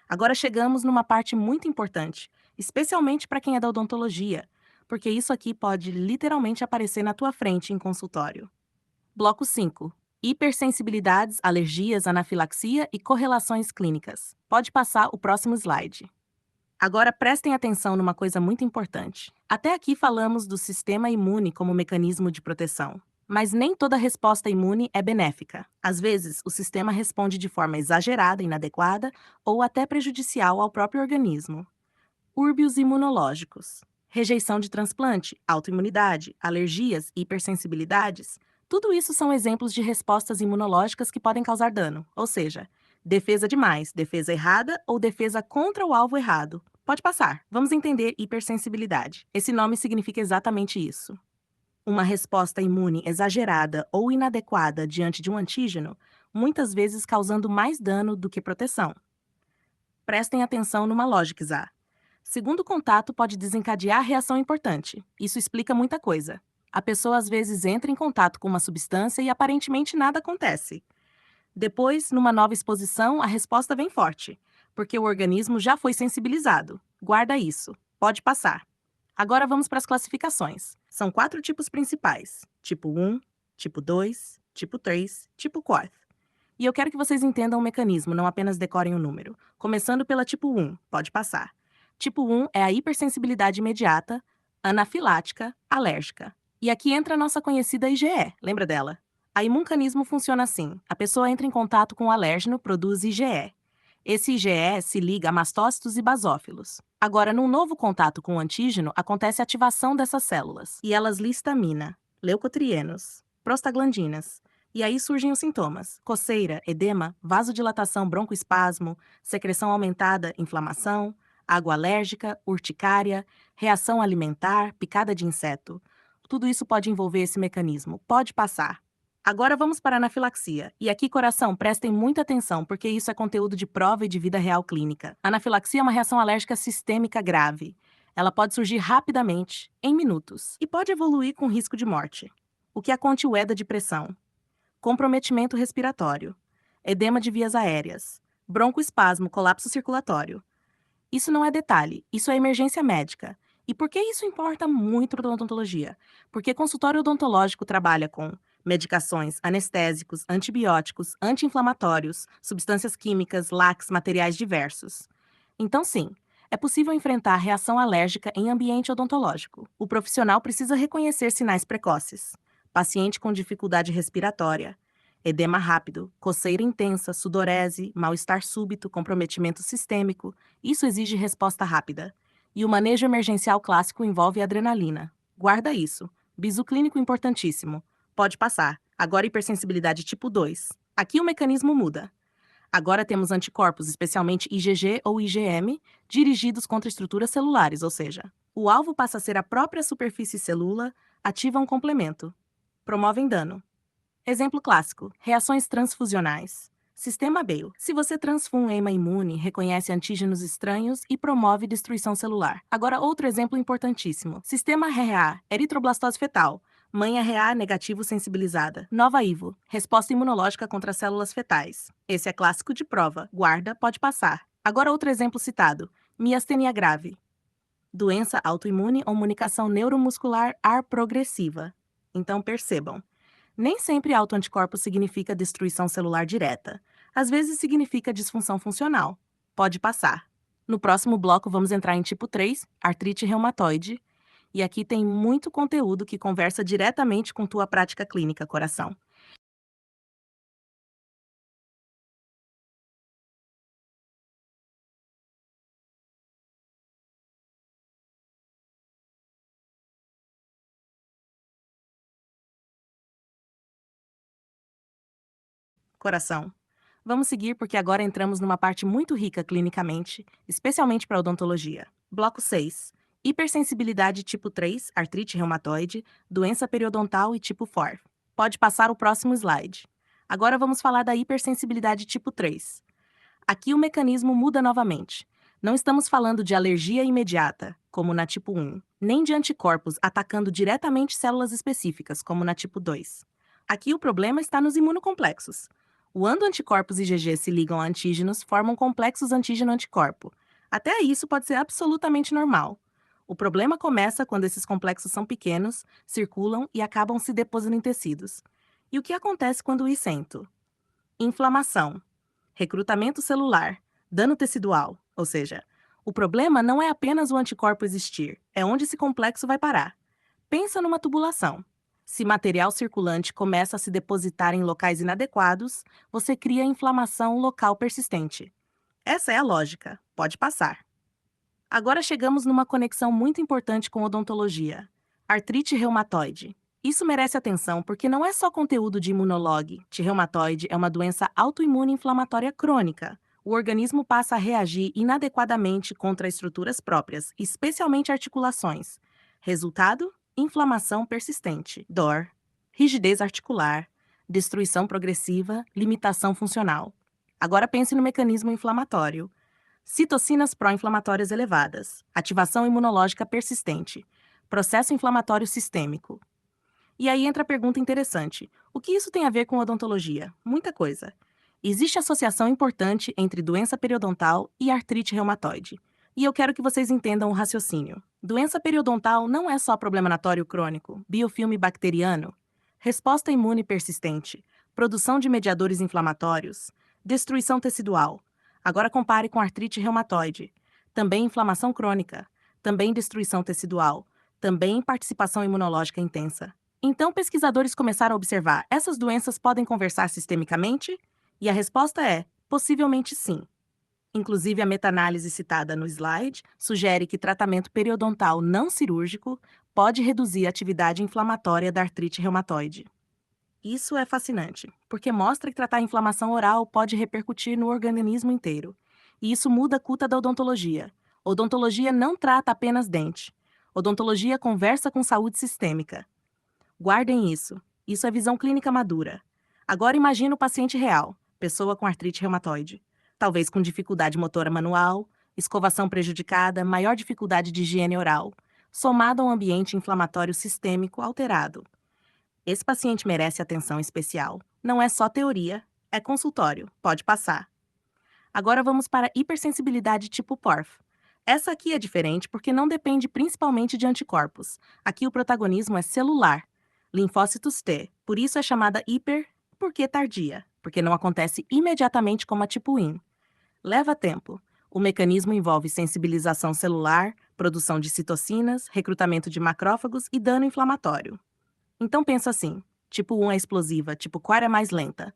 Agora chegamos numa parte muito importante, especialmente para quem é da odontologia, porque isso aqui pode literalmente aparecer na tua frente em consultório. Bloco 5. Hipersensibilidades, alergias, anafilaxia e correlações clínicas. Pode passar o próximo slide. Agora prestem atenção numa coisa muito importante. Até aqui falamos do sistema imune como mecanismo de proteção. Mas nem toda resposta imune é benéfica. Às vezes, o sistema responde de forma exagerada, inadequada ou até prejudicial ao próprio organismo. Úrbios imunológicos, rejeição de transplante, autoimunidade, alergias, hipersensibilidades. Tudo isso são exemplos de respostas imunológicas que podem causar dano, ou seja, defesa demais, defesa errada ou defesa contra o alvo errado. Pode passar. Vamos entender hipersensibilidade. Esse nome significa exatamente isso. Uma resposta imune exagerada ou inadequada diante de um antígeno, muitas vezes causando mais dano do que proteção. Prestem atenção numa lógica, Zá. Segundo contato pode desencadear reação importante. Isso explica muita coisa. A pessoa às vezes entra em contato com uma substância e aparentemente nada acontece. Depois, numa nova exposição, a resposta vem forte, porque o organismo já foi sensibilizado. Guarda isso. Pode passar. Agora vamos para as classificações. São 4 tipos principais: tipo 1, tipo 2, tipo 3, tipo 4. E eu quero que vocês entendam o mecanismo, não apenas decorem o número. Começando pela tipo 1, pode passar. Tipo 1 é a hipersensibilidade imediata, anafilática, alérgica. E aqui entra a nossa conhecida IgE, lembra dela? A imuncanismo funciona assim: a pessoa entra em contato com o alérgeno, produz IgE. Esse IgE se liga a mastócitos e basófilos. Agora, num novo contato com o antígeno, acontece a ativação dessas células, e elas listamina, leucotrienos, prostaglandinas. E aí surgem os sintomas: coceira, edema, vasodilatação, broncoespasmo, secreção aumentada, inflamação, água alérgica, urticária, reação alimentar, picada de inseto. Tudo isso pode envolver esse mecanismo. Pode passar. Agora vamos para a anafilaxia. E aqui, coração, prestem muita atenção, porque isso é conteúdo de prova e de vida real clínica. A anafilaxia é uma reação alérgica sistêmica grave. Ela pode surgir rapidamente, em minutos, e pode evoluir com risco de morte. O que a contiúeda de pressão? Comprometimento respiratório, edema de vias aéreas, broncoespasmo, colapso circulatório. Isso não é detalhe, isso é emergência médica. E por que isso importa muito para a odontologia? Porque consultório odontológico trabalha com medicações, anestésicos, antibióticos, anti-inflamatórios, substâncias químicas, laques, materiais diversos. Então, sim, é possível enfrentar reação alérgica em ambiente odontológico. O profissional precisa reconhecer sinais precoces: paciente com dificuldade respiratória, edema rápido, coceira intensa, sudorese, mal-estar súbito, comprometimento sistêmico. Isso exige resposta rápida. E o manejo emergencial clássico envolve adrenalina. Guarda isso. Bizu clínico importantíssimo. Pode passar. Agora hipersensibilidade tipo 2. Aqui o mecanismo muda. Agora temos anticorpos, especialmente IgG ou IgM, dirigidos contra estruturas celulares, ou seja, o alvo passa a ser a própria superfície celula, ativa um complemento. Promovem dano. Exemplo clássico: reações transfusionais. Sistema Bale. Se você transfere um ema imune, reconhece antígenos estranhos e promove destruição celular. Agora, outro exemplo importantíssimo: sistema RRA, eritroblastose fetal. Mãe RA negativo sensibilizada. Nova IVO, resposta imunológica contra células fetais. Esse é clássico de prova. Guarda, pode passar. Agora, outro exemplo citado: miastenia grave. Doença autoimune ou comunicação neuromuscular AR progressiva. Então, percebam. Nem sempre autoanticorpos significa destruição celular direta. Às vezes significa disfunção funcional. Pode passar. No próximo bloco vamos entrar em tipo 3, artrite reumatoide, e aqui tem muito conteúdo que conversa diretamente com tua prática clínica, coração. Coração. Vamos seguir porque agora entramos numa parte muito rica clinicamente, especialmente para odontologia. Bloco 6. Hipersensibilidade tipo 3, artrite reumatoide, doença periodontal e tipo 4. Pode passar o próximo slide. Agora vamos falar da hipersensibilidade tipo 3. Aqui o mecanismo muda novamente. Não estamos falando de alergia imediata, como na tipo 1, nem de anticorpos atacando diretamente células específicas, como na tipo 2. Aqui o problema está nos imunocomplexos. Quando anticorpos IgG se ligam a antígenos, formam complexos antígeno-anticorpo. Até aí isso pode ser absolutamente normal. O problema começa quando esses complexos são pequenos, circulam e acabam se depositando em tecidos. E o que acontece quando isso isento? Inflamação, recrutamento celular, dano tecidual, ou seja, o problema não é apenas o anticorpo existir, é onde esse complexo vai parar. Pensa numa tubulação. Se material circulante começa a se depositar em locais inadequados, você cria inflamação local persistente. Essa é a lógica, pode passar. Agora chegamos numa conexão muito importante com odontologia. Artrite reumatoide. Isso merece atenção porque não é só conteúdo de imunolog. Reumatoide é uma doença autoimune inflamatória crônica. O organismo passa a reagir inadequadamente contra estruturas próprias, especialmente articulações. Resultado? Inflamação persistente, dor, rigidez articular, destruição progressiva, limitação funcional. Agora pense no mecanismo inflamatório. Citocinas pró-inflamatórias elevadas, ativação imunológica persistente, processo inflamatório sistêmico. E aí entra a pergunta interessante: o que isso tem a ver com odontologia? Muita coisa. Existe associação importante entre doença periodontal e artrite reumatoide. E eu quero que vocês entendam o raciocínio. Doença periodontal não é só problema natório crônico, biofilme bacteriano, resposta imune persistente, produção de mediadores inflamatórios, destruição tecidual. Agora compare com artrite reumatoide. Também inflamação crônica, também destruição tecidual, também participação imunológica intensa. Então, pesquisadores começaram a observar: essas doenças podem conversar sistemicamente? E a resposta é: possivelmente sim. Inclusive, a meta-análise citada no slide sugere que tratamento periodontal não cirúrgico pode reduzir a atividade inflamatória da artrite reumatoide. Isso é fascinante, porque mostra que tratar a inflamação oral pode repercutir no organismo inteiro. E isso muda a culta da odontologia. Odontologia não trata apenas dente. Odontologia conversa com saúde sistêmica. Guardem isso. Isso é visão clínica madura. Agora imagine o paciente real, pessoa com artrite reumatoide. Talvez com dificuldade motora manual, escovação prejudicada, maior dificuldade de higiene oral, somado a um ambiente inflamatório sistêmico alterado. Esse paciente merece atenção especial. Não é só teoria, é consultório, pode passar. Agora vamos para hipersensibilidade tipo PORF. Essa aqui é diferente porque não depende principalmente de anticorpos. Aqui o protagonismo é celular, linfócitos T. Por isso é chamada hiper, porque tardia, porque não acontece imediatamente como a tipo IN. Leva tempo. O mecanismo envolve sensibilização celular, produção de citocinas, recrutamento de macrófagos e dano inflamatório. Então pensa assim: tipo 1 é explosiva, tipo 4 é mais lenta,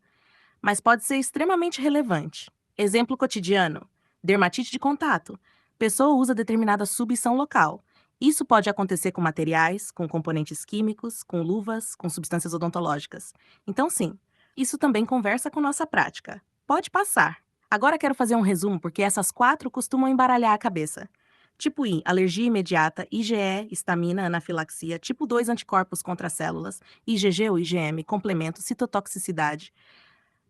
mas pode ser extremamente relevante. Exemplo cotidiano: dermatite de contato. Pessoa usa determinada subção local. Isso pode acontecer com materiais, com componentes químicos, com luvas, com substâncias odontológicas. Então, sim, isso também conversa com nossa prática. Pode passar. Agora quero fazer um resumo porque essas quatro costumam embaralhar a cabeça. Tipo I, alergia imediata, IgE, histamina, anafilaxia. Tipo 2, anticorpos contra células. IgG ou IgM, complemento, citotoxicidade.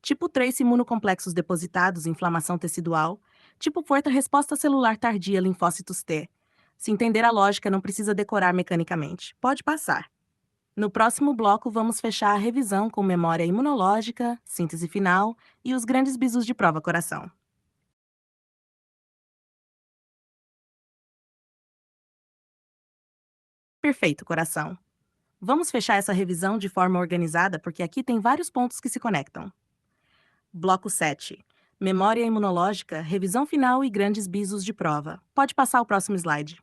Tipo 3, imunocomplexos depositados, inflamação tecidual. Tipo 4, resposta celular tardia, linfócitos T. Se entender a lógica, não precisa decorar mecanicamente. Pode passar. No próximo bloco, vamos fechar a revisão com memória imunológica, síntese final e os grandes bizus de prova coração. Perfeito, coração. Vamos fechar essa revisão de forma organizada porque aqui tem vários pontos que se conectam. Bloco 7. Memória imunológica, revisão final e grandes bisos de prova. Pode passar o próximo slide.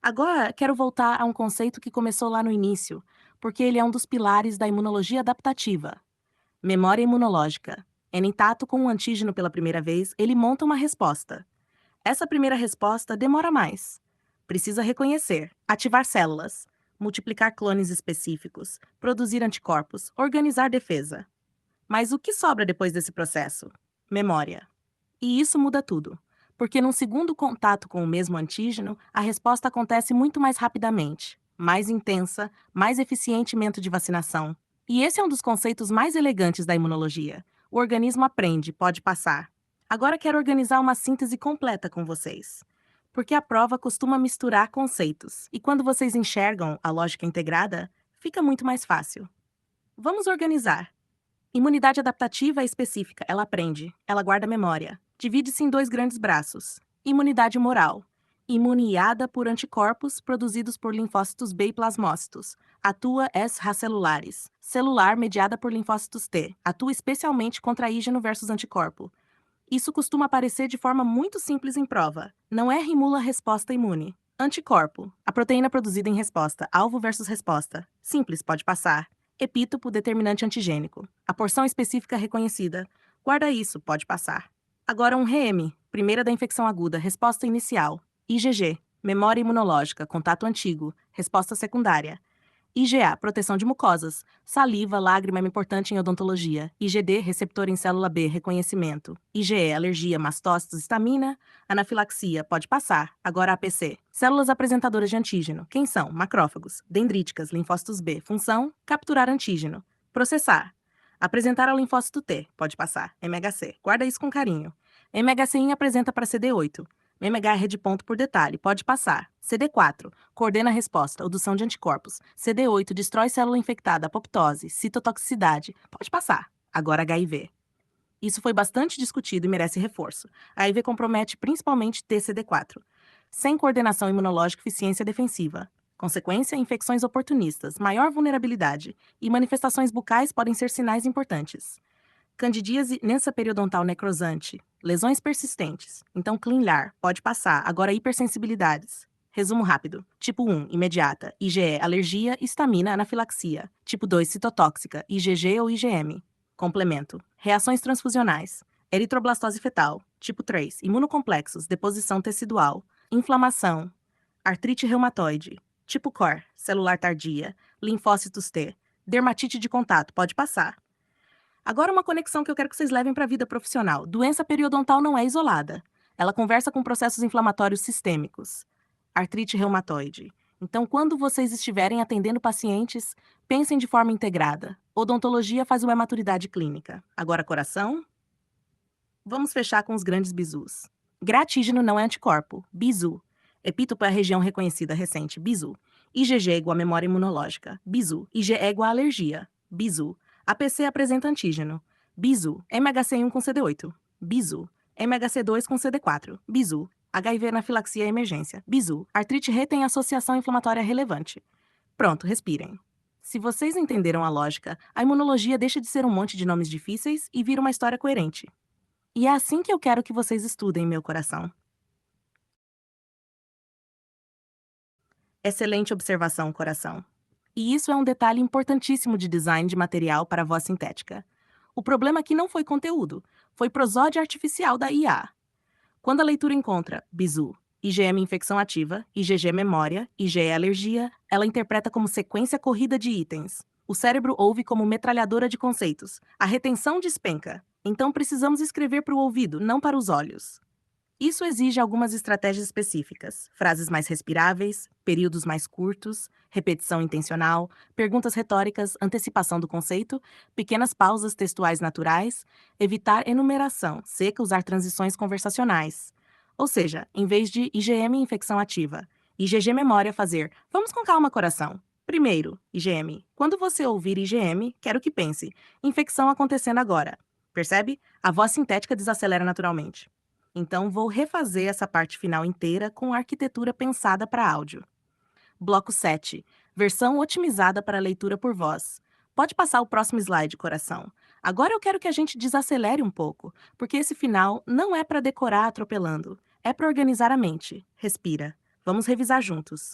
Agora, quero voltar a um conceito que começou lá no início, porque ele é um dos pilares da imunologia adaptativa. Memória imunológica. Em tato com um antígeno pela primeira vez, ele monta uma resposta. Essa primeira resposta demora mais. Precisa reconhecer, ativar células, multiplicar clones específicos, produzir anticorpos, organizar defesa. Mas o que sobra depois desse processo? Memória. E isso muda tudo, porque num segundo contato com o mesmo antígeno, a resposta acontece muito mais rapidamente, mais intensa, mais eficientemente de vacinação. E esse é um dos conceitos mais elegantes da imunologia. O organismo aprende, pode passar. Agora quero organizar uma síntese completa com vocês. Porque a prova costuma misturar conceitos, e quando vocês enxergam a lógica integrada, fica muito mais fácil. Vamos organizar. Imunidade adaptativa é específica, ela aprende, ela guarda memória. Divide-se em dois grandes braços. Imunidade moral. Imuniada por anticorpos produzidos por linfócitos B e plasmócitos. Atua extracelulares. Celular mediada por linfócitos T. Atua especialmente contra antígeno versus anticorpo. Isso costuma aparecer de forma muito simples em prova. Não é rimula resposta imune. Anticorpo. A proteína produzida em resposta. Alvo versus resposta. Simples, pode passar. Epítopo determinante antigênico. A porção específica reconhecida. Guarda isso, pode passar. Agora um RM. Primeira da infecção aguda. Resposta inicial. IgG. Memória imunológica. Contato antigo. Resposta secundária. IgA, proteção de mucosas. Saliva, lágrima é importante em odontologia. IgD, receptor em célula B, reconhecimento. IgE, alergia, mastócitos, histamina. Anafilaxia, pode passar. Agora APC. Células apresentadoras de antígeno. Quem são? Macrófagos. Dendríticas, linfócitos B. Função, capturar antígeno. Processar. Apresentar ao linfócito T, pode passar. MHC. Guarda isso com carinho. MHCI apresenta para CD8. MHR de ponto por detalhe, pode passar. CD4, coordena a resposta, indução de anticorpos. CD8, destrói célula infectada, apoptose, citotoxicidade, pode passar. Agora HIV. Isso foi bastante discutido e merece reforço. A HIV compromete principalmente TCD4. Sem coordenação imunológica e eficiência defensiva. Consequência, infecções oportunistas, maior vulnerabilidade e manifestações bucais podem ser sinais importantes. Candidíase nensa periodontal necrosante, lesões persistentes. Então, ClinLar, pode passar. Agora, hipersensibilidades. Resumo rápido. Tipo 1, imediata. IgE, alergia, histamina, anafilaxia. Tipo 2, citotóxica, IgG ou IgM. Complemento. Reações transfusionais. Eritroblastose fetal. Tipo 3, imunocomplexos, deposição tecidual. Inflamação. Artrite reumatoide. Tipo COR, celular tardia. Linfócitos T. Dermatite de contato, pode passar. Agora uma conexão que eu quero que vocês levem para a vida profissional. Doença periodontal não é isolada. Ela conversa com processos inflamatórios sistêmicos. Artrite reumatoide. Então, quando vocês estiverem atendendo pacientes, pensem de forma integrada. Odontologia faz uma maturidade clínica. Agora, coração? Vamos fechar com os grandes bisus. Gratígeno não é anticorpo. Bisu. Epítopo é a região reconhecida recente. Bisu. IgG igual a memória imunológica. Bisu. IgE igual a alergia. Bisu. APC apresenta antígeno. Bisu. MHC1 com CD8. Bisu. MHC2 com CD4. Bisu. HIV anafilaxia emergência. Bisu. Artrite re tem associação inflamatória relevante. Pronto, respirem. Se vocês entenderam a lógica, a imunologia deixa de ser um monte de nomes difíceis e vira uma história coerente. E é assim que eu quero que vocês estudem, meu coração. Excelente observação, coração. E isso é um detalhe importantíssimo de design de material para voz sintética. O problema aqui não foi conteúdo, foi prosódia artificial da IA. Quando a leitura encontra bisu, IgM infecção ativa, IgG memória, IgE alergia, ela interpreta como sequência corrida de itens. O cérebro ouve como metralhadora de conceitos. A retenção despenca. Então precisamos escrever para o ouvido, não para os olhos. Isso exige algumas estratégias específicas, frases mais respiráveis, períodos mais curtos, repetição intencional, perguntas retóricas, antecipação do conceito, pequenas pausas textuais naturais, evitar enumeração, seca usar transições conversacionais. Ou seja, em vez de IgM infecção ativa, IgG memória fazer, vamos com calma coração. Primeiro, IgM. Quando você ouvir IgM, quero que pense, infecção acontecendo agora. Percebe? A voz sintética desacelera naturalmente. Então, vou refazer essa parte final inteira com arquitetura pensada para áudio. Bloco 7. Versão otimizada para leitura por voz. Pode passar o próximo slide, coração. Agora eu quero que a gente desacelere um pouco, porque esse final não é para decorar atropelando, é para organizar a mente. Respira. Vamos revisar juntos.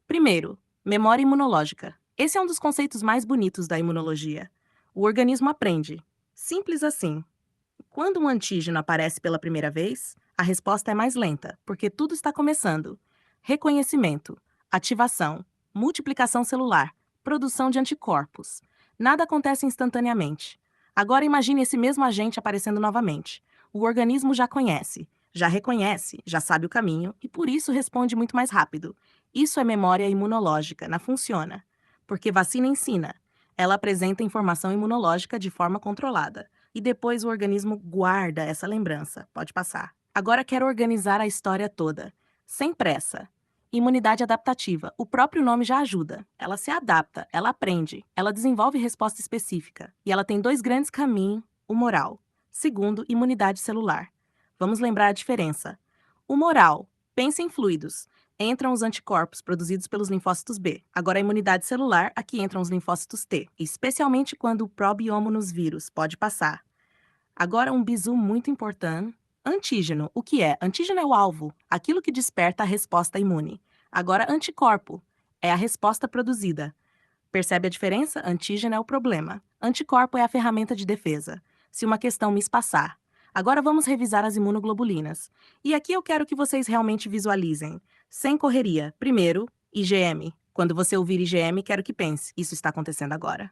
Primeiro, memória imunológica. Esse é um dos conceitos mais bonitos da imunologia. O organismo aprende. Simples assim. Quando um antígeno aparece pela primeira vez, a resposta é mais lenta, porque tudo está começando. Reconhecimento, ativação, multiplicação celular, produção de anticorpos. Nada acontece instantaneamente. Agora imagine esse mesmo agente aparecendo novamente. O organismo já conhece, já reconhece, já sabe o caminho e por isso responde muito mais rápido. Isso é memória imunológica, não funciona. Porque vacina ensina. Ela apresenta informação imunológica de forma controlada e depois o organismo guarda essa lembrança. Pode passar. Agora quero organizar a história toda. Sem pressa. Imunidade adaptativa. O próprio nome já ajuda. Ela se adapta, ela aprende, ela desenvolve resposta específica. E ela tem dois grandes caminhos: humoral. Segundo, imunidade celular. Vamos lembrar a diferença. Humoral. Pense em fluidos. Entram os anticorpos produzidos pelos linfócitos B. Agora a imunidade celular, aqui entram os linfócitos T, especialmente quando o probioma nos vírus pode passar. Agora um bizu muito importante. Antígeno. O que é? Antígeno é o alvo, aquilo que desperta a resposta imune. Agora anticorpo é a resposta produzida. Percebe a diferença? Antígeno é o problema. Anticorpo é a ferramenta de defesa. Se uma questão me espaçar. Agora vamos revisar as imunoglobulinas. E aqui eu quero que vocês realmente visualizem. Sem correria. Primeiro, IgM. Quando você ouvir IgM, quero que pense: isso está acontecendo agora.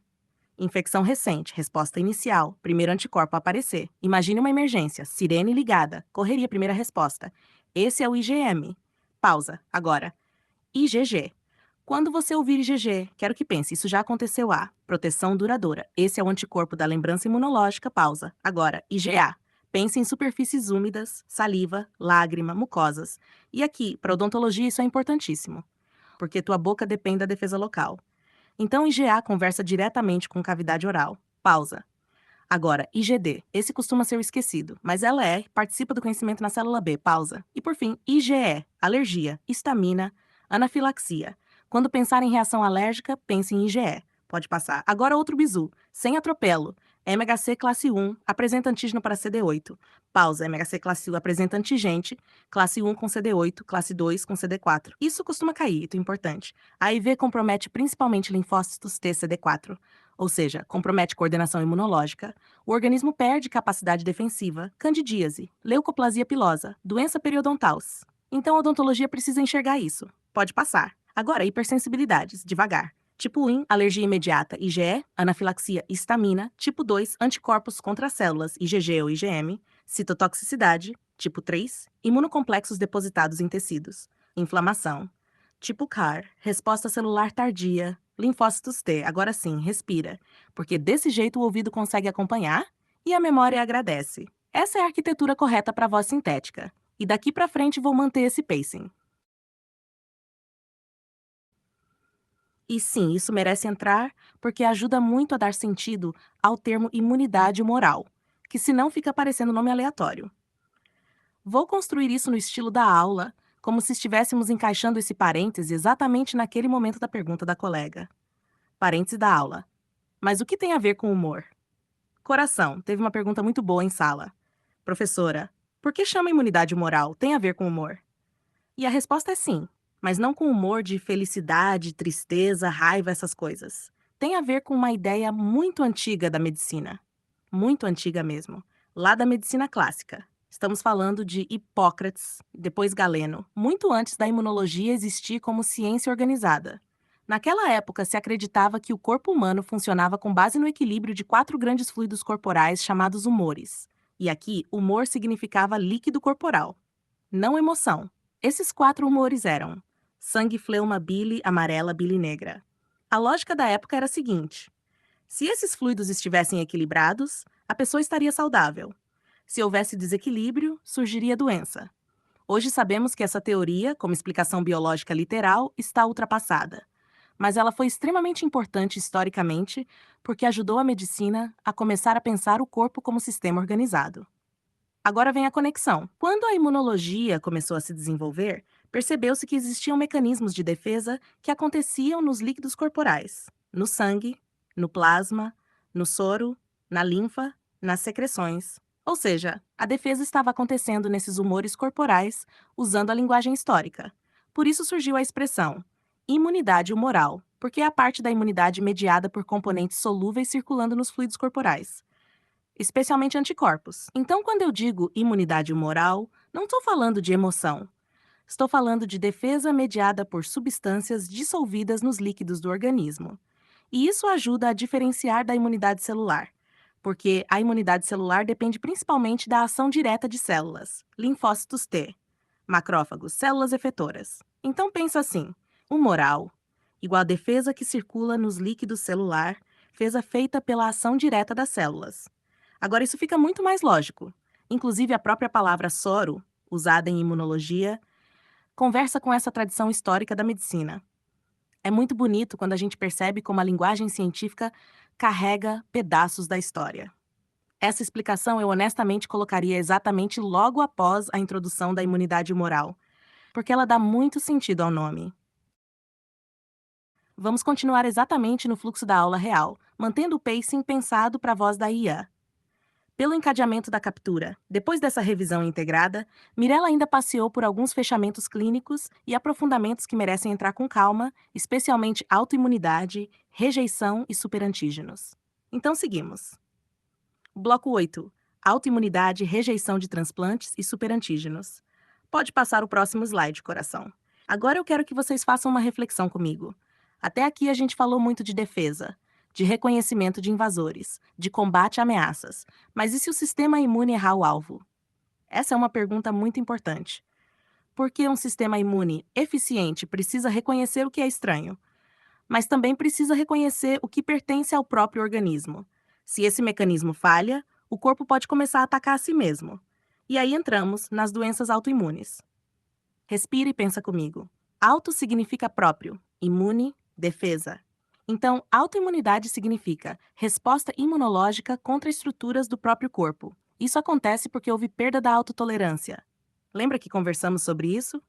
Infecção recente, resposta inicial, primeiro anticorpo a aparecer. Imagine uma emergência, sirene ligada, correria, primeira resposta. Esse é o IgM. Pausa. Agora, IgG. Quando você ouvir IgG, quero que pense: isso já aconteceu. A proteção duradoura. Esse é o anticorpo da lembrança imunológica. Pausa. Agora, IgA. Pense em superfícies úmidas, saliva, lágrima, mucosas. E aqui, para odontologia, isso é importantíssimo, porque tua boca depende da defesa local. Então, IgA conversa diretamente com cavidade oral. Pausa. Agora, IgD. Esse costuma ser o esquecido, mas ela participa do conhecimento na célula B. Pausa. E por fim, IgE. Alergia, histamina, anafilaxia. Quando pensar em reação alérgica, pense em IgE. Pode passar. Agora outro bizu. Sem atropelo. MHC classe 1 apresenta antígeno para CD8. Pausa. MHC classe 1 apresenta antigente, classe 1 com CD8, classe 2 com CD4. Isso costuma cair, isso é importante. A HIV compromete principalmente linfócitos T CD4, ou seja, compromete coordenação imunológica. O organismo perde capacidade defensiva, candidíase, leucoplasia pilosa, doença periodontal. Então a odontologia precisa enxergar isso. Pode passar. Agora, hipersensibilidades, devagar. Tipo 1, alergia imediata, IgE, anafilaxia, histamina. Tipo 2, anticorpos contra as células, IgG ou IgM. Citotoxicidade. Tipo 3, imunocomplexos depositados em tecidos. Inflamação. Tipo CAR, resposta celular tardia. Linfócitos T, agora sim, respira. Porque desse jeito o ouvido consegue acompanhar e a memória agradece. Essa é a arquitetura correta para a voz sintética. E daqui para frente vou manter esse pacing. E sim, isso merece entrar porque ajuda muito a dar sentido ao termo imunidade moral, que senão fica parecendo nome aleatório. Vou construir isso no estilo da aula, como se estivéssemos encaixando esse parêntese exatamente naquele momento da pergunta da colega. Parêntese da aula. Mas o que tem a ver com humor? Coração, teve uma pergunta muito boa em sala. Professora, por que chama imunidade moral? Tem a ver com humor? E a resposta é sim, mas não com humor de felicidade, tristeza, raiva, essas coisas. Tem a ver com uma ideia muito antiga da medicina. Muito antiga mesmo. Lá da medicina clássica. Estamos falando de Hipócrates, depois Galeno, muito antes da imunologia existir como ciência organizada. Naquela época, se acreditava que o corpo humano funcionava com base no equilíbrio de 4 grandes fluidos corporais chamados humores. E aqui, humor significava líquido corporal, não emoção. Esses 4 humores eram sangue, fleuma, bile amarela, bile negra. A lógica da época era a seguinte: se esses fluidos estivessem equilibrados, a pessoa estaria saudável. Se houvesse desequilíbrio, surgiria doença. Hoje sabemos que essa teoria, como explicação biológica literal, está ultrapassada. Mas ela foi extremamente importante historicamente porque ajudou a medicina a começar a pensar o corpo como sistema organizado. Agora vem a conexão. Quando a imunologia começou a se desenvolver, Percebeu-se que existiam mecanismos de defesa que aconteciam nos líquidos corporais, no sangue, no plasma, no soro, na linfa, nas secreções. Ou seja, a defesa estava acontecendo nesses humores corporais usando a linguagem histórica. Por isso surgiu a expressão imunidade humoral, porque é a parte da imunidade mediada por componentes solúveis circulando nos fluidos corporais, especialmente anticorpos. Então, quando eu digo imunidade humoral, não estou falando de emoção. Estou falando de defesa mediada por substâncias dissolvidas nos líquidos do organismo. E isso ajuda a diferenciar da imunidade celular, porque a imunidade celular depende principalmente da ação direta de células, linfócitos T, macrófagos, células efetoras. Então pensa assim: humoral igual a defesa que circula nos líquidos celular, defesa feita pela ação direta das células. Agora isso fica muito mais lógico. Inclusive a própria palavra soro, usada em imunologia, conversa com essa tradição histórica da medicina. É muito bonito quando a gente percebe como a linguagem científica carrega pedaços da história. Essa explicação eu honestamente colocaria exatamente logo após a introdução da imunidade humoral, porque ela dá muito sentido ao nome. Vamos continuar exatamente no fluxo da aula real, mantendo o pacing pensado para a voz da IA. Pelo encadeamento da captura, depois dessa revisão integrada, Mirella ainda passeou por alguns fechamentos clínicos e aprofundamentos que merecem entrar com calma, especialmente autoimunidade, rejeição e superantígenos. Então seguimos. Bloco 8. Autoimunidade, rejeição de transplantes e superantígenos. Pode passar o próximo slide, coração. Agora eu quero que vocês façam uma reflexão comigo. Até aqui a gente falou muito de defesa, de reconhecimento de invasores, de combate a ameaças. Mas e se o sistema imune errar o alvo? Essa é uma pergunta muito importante. Por que um sistema imune eficiente precisa reconhecer o que é estranho, mas também precisa reconhecer o que pertence ao próprio organismo? Se esse mecanismo falha, o corpo pode começar a atacar a si mesmo. E aí entramos nas doenças autoimunes. Respira e pensa comigo. Auto significa próprio, imune, defesa. Então, autoimunidade significa resposta imunológica contra estruturas do próprio corpo. Isso acontece porque houve perda da autotolerância. Lembra que conversamos sobre isso?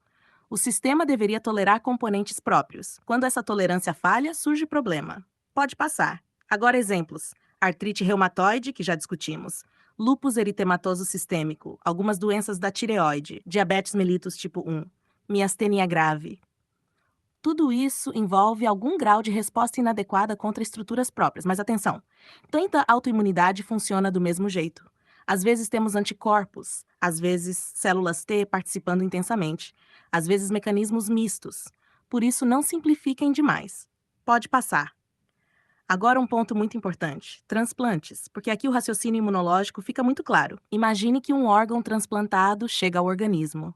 O sistema deveria tolerar componentes próprios. Quando essa tolerância falha, surge problema. Pode passar. Agora exemplos: artrite reumatoide, que já discutimos, lúpus eritematoso sistêmico, algumas doenças da tireoide, diabetes mellitus tipo 1, miastenia grave. Tudo isso envolve algum grau de resposta inadequada contra estruturas próprias. Mas atenção, tanta autoimunidade funciona do mesmo jeito. Às vezes temos anticorpos, às vezes células T participando intensamente, às vezes mecanismos mistos. Por isso, não simplifiquem demais. Pode passar. Agora um ponto muito importante: transplantes, porque aqui o raciocínio imunológico fica muito claro. Imagine que um órgão transplantado chega ao organismo.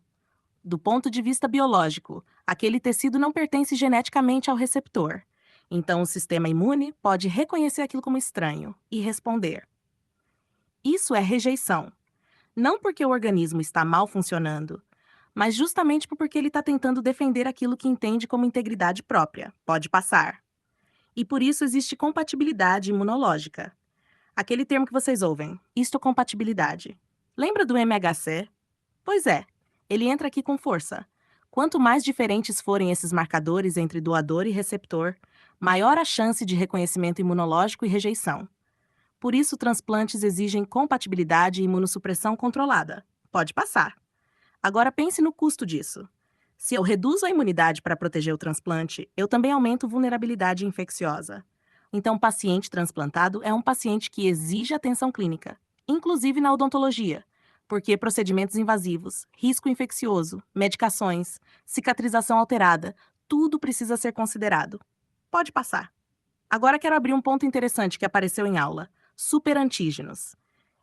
Do ponto de vista biológico, aquele tecido não pertence geneticamente ao receptor. Então, o sistema imune pode reconhecer aquilo como estranho e responder. Isso é rejeição. Não porque o organismo está mal funcionando, mas justamente porque ele está tentando defender aquilo que entende como integridade própria. Pode passar. E por isso existe compatibilidade imunológica. Aquele termo que vocês ouvem, histocompatibilidade. Lembra do MHC? Pois é, ele entra aqui com força. Quanto mais diferentes forem esses marcadores entre doador e receptor, maior a chance de reconhecimento imunológico e rejeição. Por isso, transplantes exigem compatibilidade e imunossupressão controlada. Pode passar. Agora pense no custo disso. Se eu reduzo a imunidade para proteger o transplante, eu também aumento vulnerabilidade infecciosa. Então, o paciente transplantado é um paciente que exige atenção clínica, inclusive na odontologia, porque procedimentos invasivos, risco infeccioso, medicações, cicatrização alterada, tudo precisa ser considerado. Pode passar. Agora quero abrir um ponto interessante que apareceu em aula: superantígenos.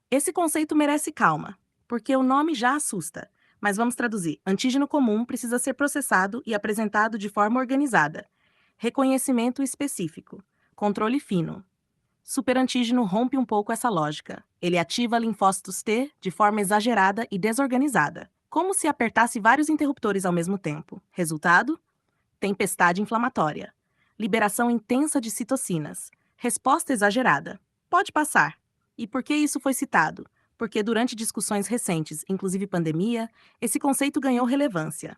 Esse conceito merece calma, porque o nome já assusta. Mas vamos traduzir. Antígeno comum precisa ser processado e apresentado de forma organizada. Reconhecimento específico. Controle fino. Superantígeno rompe um pouco essa lógica. Ele ativa linfócitos T de forma exagerada e desorganizada, como se apertasse vários interruptores ao mesmo tempo. Resultado? Tempestade inflamatória. Liberação intensa de citocinas. Resposta exagerada. Pode passar. E por que isso foi citado? Porque durante discussões recentes, inclusive pandemia, esse conceito ganhou relevância.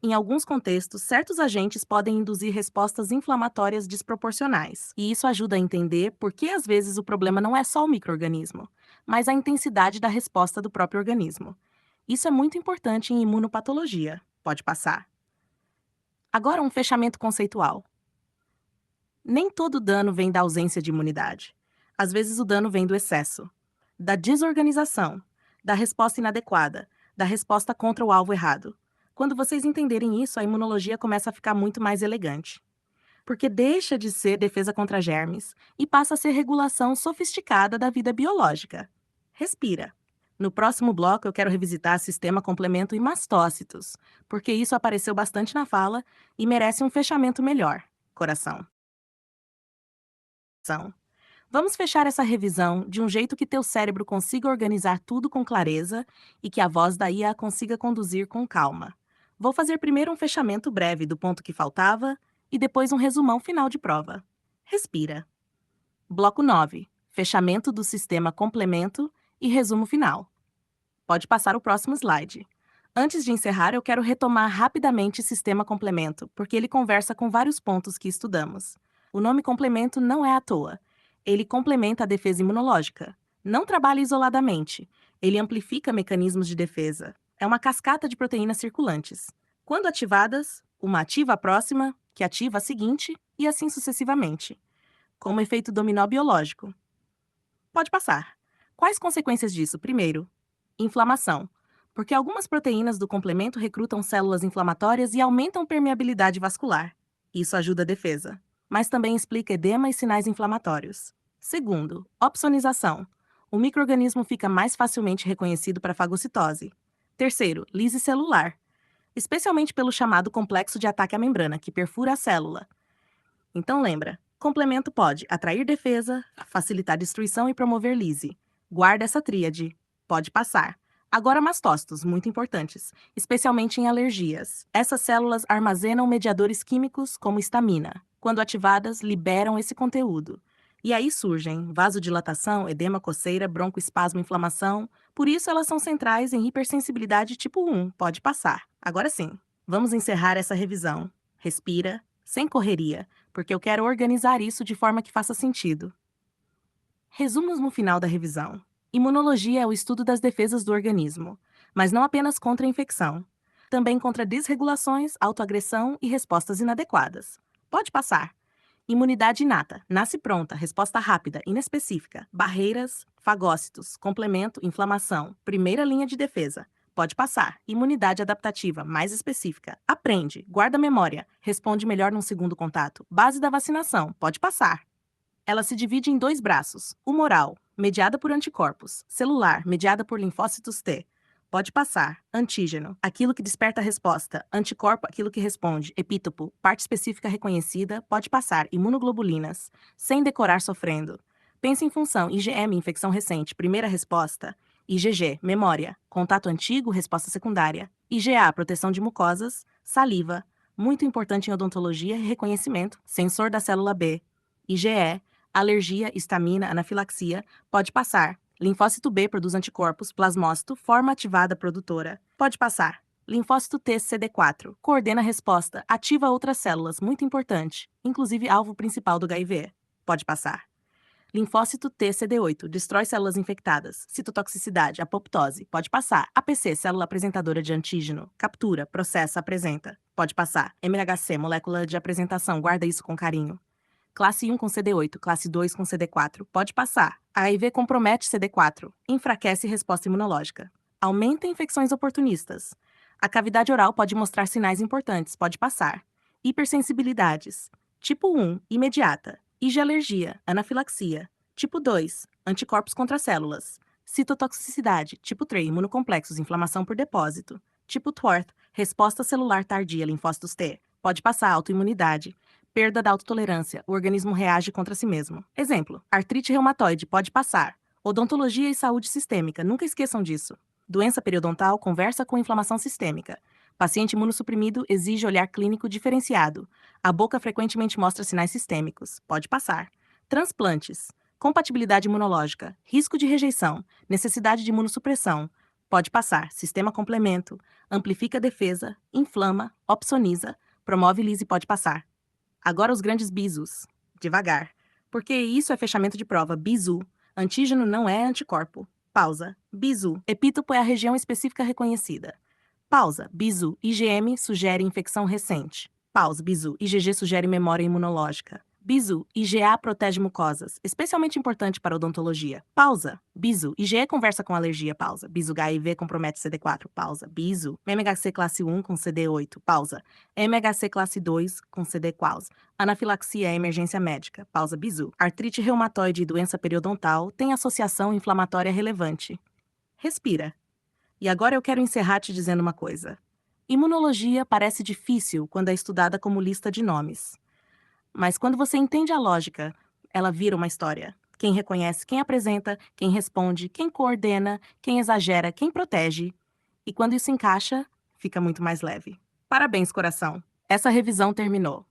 Em alguns contextos, certos agentes podem induzir respostas inflamatórias desproporcionais, e isso ajuda a entender por que às vezes o problema não é só o micro-organismo, mas a intensidade da resposta do próprio organismo. Isso é muito importante em imunopatologia. Pode passar. Agora, um fechamento conceitual. Nem todo dano vem da ausência de imunidade. Às vezes, o dano vem do excesso, da desorganização, da resposta inadequada, da resposta contra o alvo errado. Quando vocês entenderem isso, a imunologia começa a ficar muito mais elegante. Porque deixa de ser defesa contra germes e passa a ser regulação sofisticada da vida biológica. Respira. No próximo bloco, eu quero revisitar sistema complemento e mastócitos, porque isso apareceu bastante na fala e merece um fechamento melhor. Coração. Vamos fechar essa revisão de um jeito que teu cérebro consiga organizar tudo com clareza e que a voz da IA consiga conduzir com calma. Vou fazer primeiro um fechamento breve do ponto que faltava e depois um resumão final de prova. Respira. Bloco 9. Fechamento do sistema complemento e resumo final. Pode passar o próximo slide. Antes de encerrar, eu quero retomar rapidamente sistema complemento, porque ele conversa com vários pontos que estudamos. O nome complemento não é à toa. Ele complementa a defesa imunológica. Não trabalha isoladamente. Ele amplifica mecanismos de defesa. É uma cascata de proteínas circulantes. Quando ativadas, uma ativa a próxima, que ativa a seguinte, e assim sucessivamente. Como efeito dominó biológico. Pode passar. Quais consequências disso? Primeiro, inflamação. Porque algumas proteínas do complemento recrutam células inflamatórias e aumentam permeabilidade vascular. Isso ajuda a defesa. Mas também explica edema e sinais inflamatórios. Segundo, opsonização. O micro-organismo fica mais facilmente reconhecido para fagocitose. Terceiro, lise celular. Especialmente pelo chamado complexo de ataque à membrana, que perfura a célula. Então lembra, complemento pode atrair defesa, facilitar destruição e promover lise. Guarda essa tríade. Pode passar. Agora mastócitos, muito importantes, especialmente em alergias. Essas células armazenam mediadores químicos como histamina. Quando ativadas, liberam esse conteúdo. E aí surgem vasodilatação, edema, coceira, broncoespasmo, inflamação. Por isso elas são centrais em hipersensibilidade tipo 1. Pode passar. Agora sim, vamos encerrar essa revisão. Respira, sem correria, porque eu quero organizar isso de forma que faça sentido. Resumos no final da revisão. Imunologia é o estudo das defesas do organismo, mas não apenas contra a infecção. Também contra desregulações, autoagressão e respostas inadequadas. Pode passar. Imunidade inata, nasce pronta, resposta rápida, inespecífica, barreiras, fagócitos, complemento, inflamação, primeira linha de defesa. Pode passar. Imunidade adaptativa, mais específica. Aprende, guarda memória, responde melhor num segundo contato. Base da vacinação, pode passar. Ela se divide em dois braços. Humoral, mediada por anticorpos. Celular, mediada por linfócitos T. Pode passar. Antígeno, aquilo que desperta a resposta. Anticorpo, aquilo que responde. Epítopo, parte específica reconhecida. Pode passar. Imunoglobulinas, sem decorar sofrendo. Pensa em função. IgM, infecção recente. Primeira resposta. IgG, memória. Contato antigo, resposta secundária. IgA, proteção de mucosas. Saliva, muito importante em odontologia e reconhecimento. Sensor da célula B. IgE, alergia, histamina, anafilaxia. Pode passar. Linfócito B produz anticorpos, plasmócito, forma ativada produtora. Pode passar. Linfócito T CD4 coordena a resposta, ativa outras células, muito importante, inclusive alvo principal do HIV. Pode passar. Linfócito T CD8 destrói células infectadas. Citotoxicidade, apoptose. Pode passar. APC, célula apresentadora de antígeno. Captura, processa, apresenta. Pode passar. MHC, molécula de apresentação, guarda isso com carinho. Classe 1 com CD8, classe 2 com CD4. Pode passar. HIV compromete CD4. Enfraquece resposta imunológica. Aumenta infecções oportunistas. A cavidade oral pode mostrar sinais importantes. Pode passar. Hipersensibilidades. Tipo 1, imediata. IG-alergia, anafilaxia. Tipo 2, anticorpos contra células. Citotoxicidade. Tipo 3, imunocomplexos, inflamação por depósito. Tipo 4, resposta celular tardia, linfócitos T. Pode passar autoimunidade. Perda da autotolerância, o organismo reage contra si mesmo. Exemplo, artrite reumatoide, pode passar. Odontologia e saúde sistêmica, nunca esqueçam disso. Doença periodontal conversa com inflamação sistêmica. Paciente imunossuprimido exige olhar clínico diferenciado. A boca frequentemente mostra sinais sistêmicos, pode passar. Transplantes, compatibilidade imunológica, risco de rejeição, necessidade de imunossupressão. Pode passar. Sistema complemento. Amplifica a defesa, inflama, opsoniza, promove lise e pode passar. Agora os grandes bisus. Devagar. Porque isso é fechamento de prova. Bisu. Antígeno não é anticorpo. Pausa. Bisu. Epítopo é a região específica reconhecida. Pausa. Bisu. IgM sugere infecção recente. Pausa. Bisu. IgG sugere memória imunológica. Bisu. IgA protege mucosas, especialmente importante para odontologia. Pausa. Bisu. IgE conversa com alergia. Pausa. Bisu. HIV compromete CD4. Pausa. Bisu. MHC classe 1 com CD8. Pausa. MHC classe 2 com CD4. Anafilaxia é emergência médica. Pausa. Bisu. Artrite reumatoide e doença periodontal têm associação inflamatória relevante. Respira. E agora eu quero encerrar te dizendo uma coisa. Imunologia parece difícil quando é estudada como lista de nomes. Mas quando você entende a lógica, ela vira uma história. Quem reconhece, quem apresenta, quem responde, quem coordena, quem exagera, quem protege. E quando isso encaixa, fica muito mais leve. Parabéns, coração! Essa revisão terminou.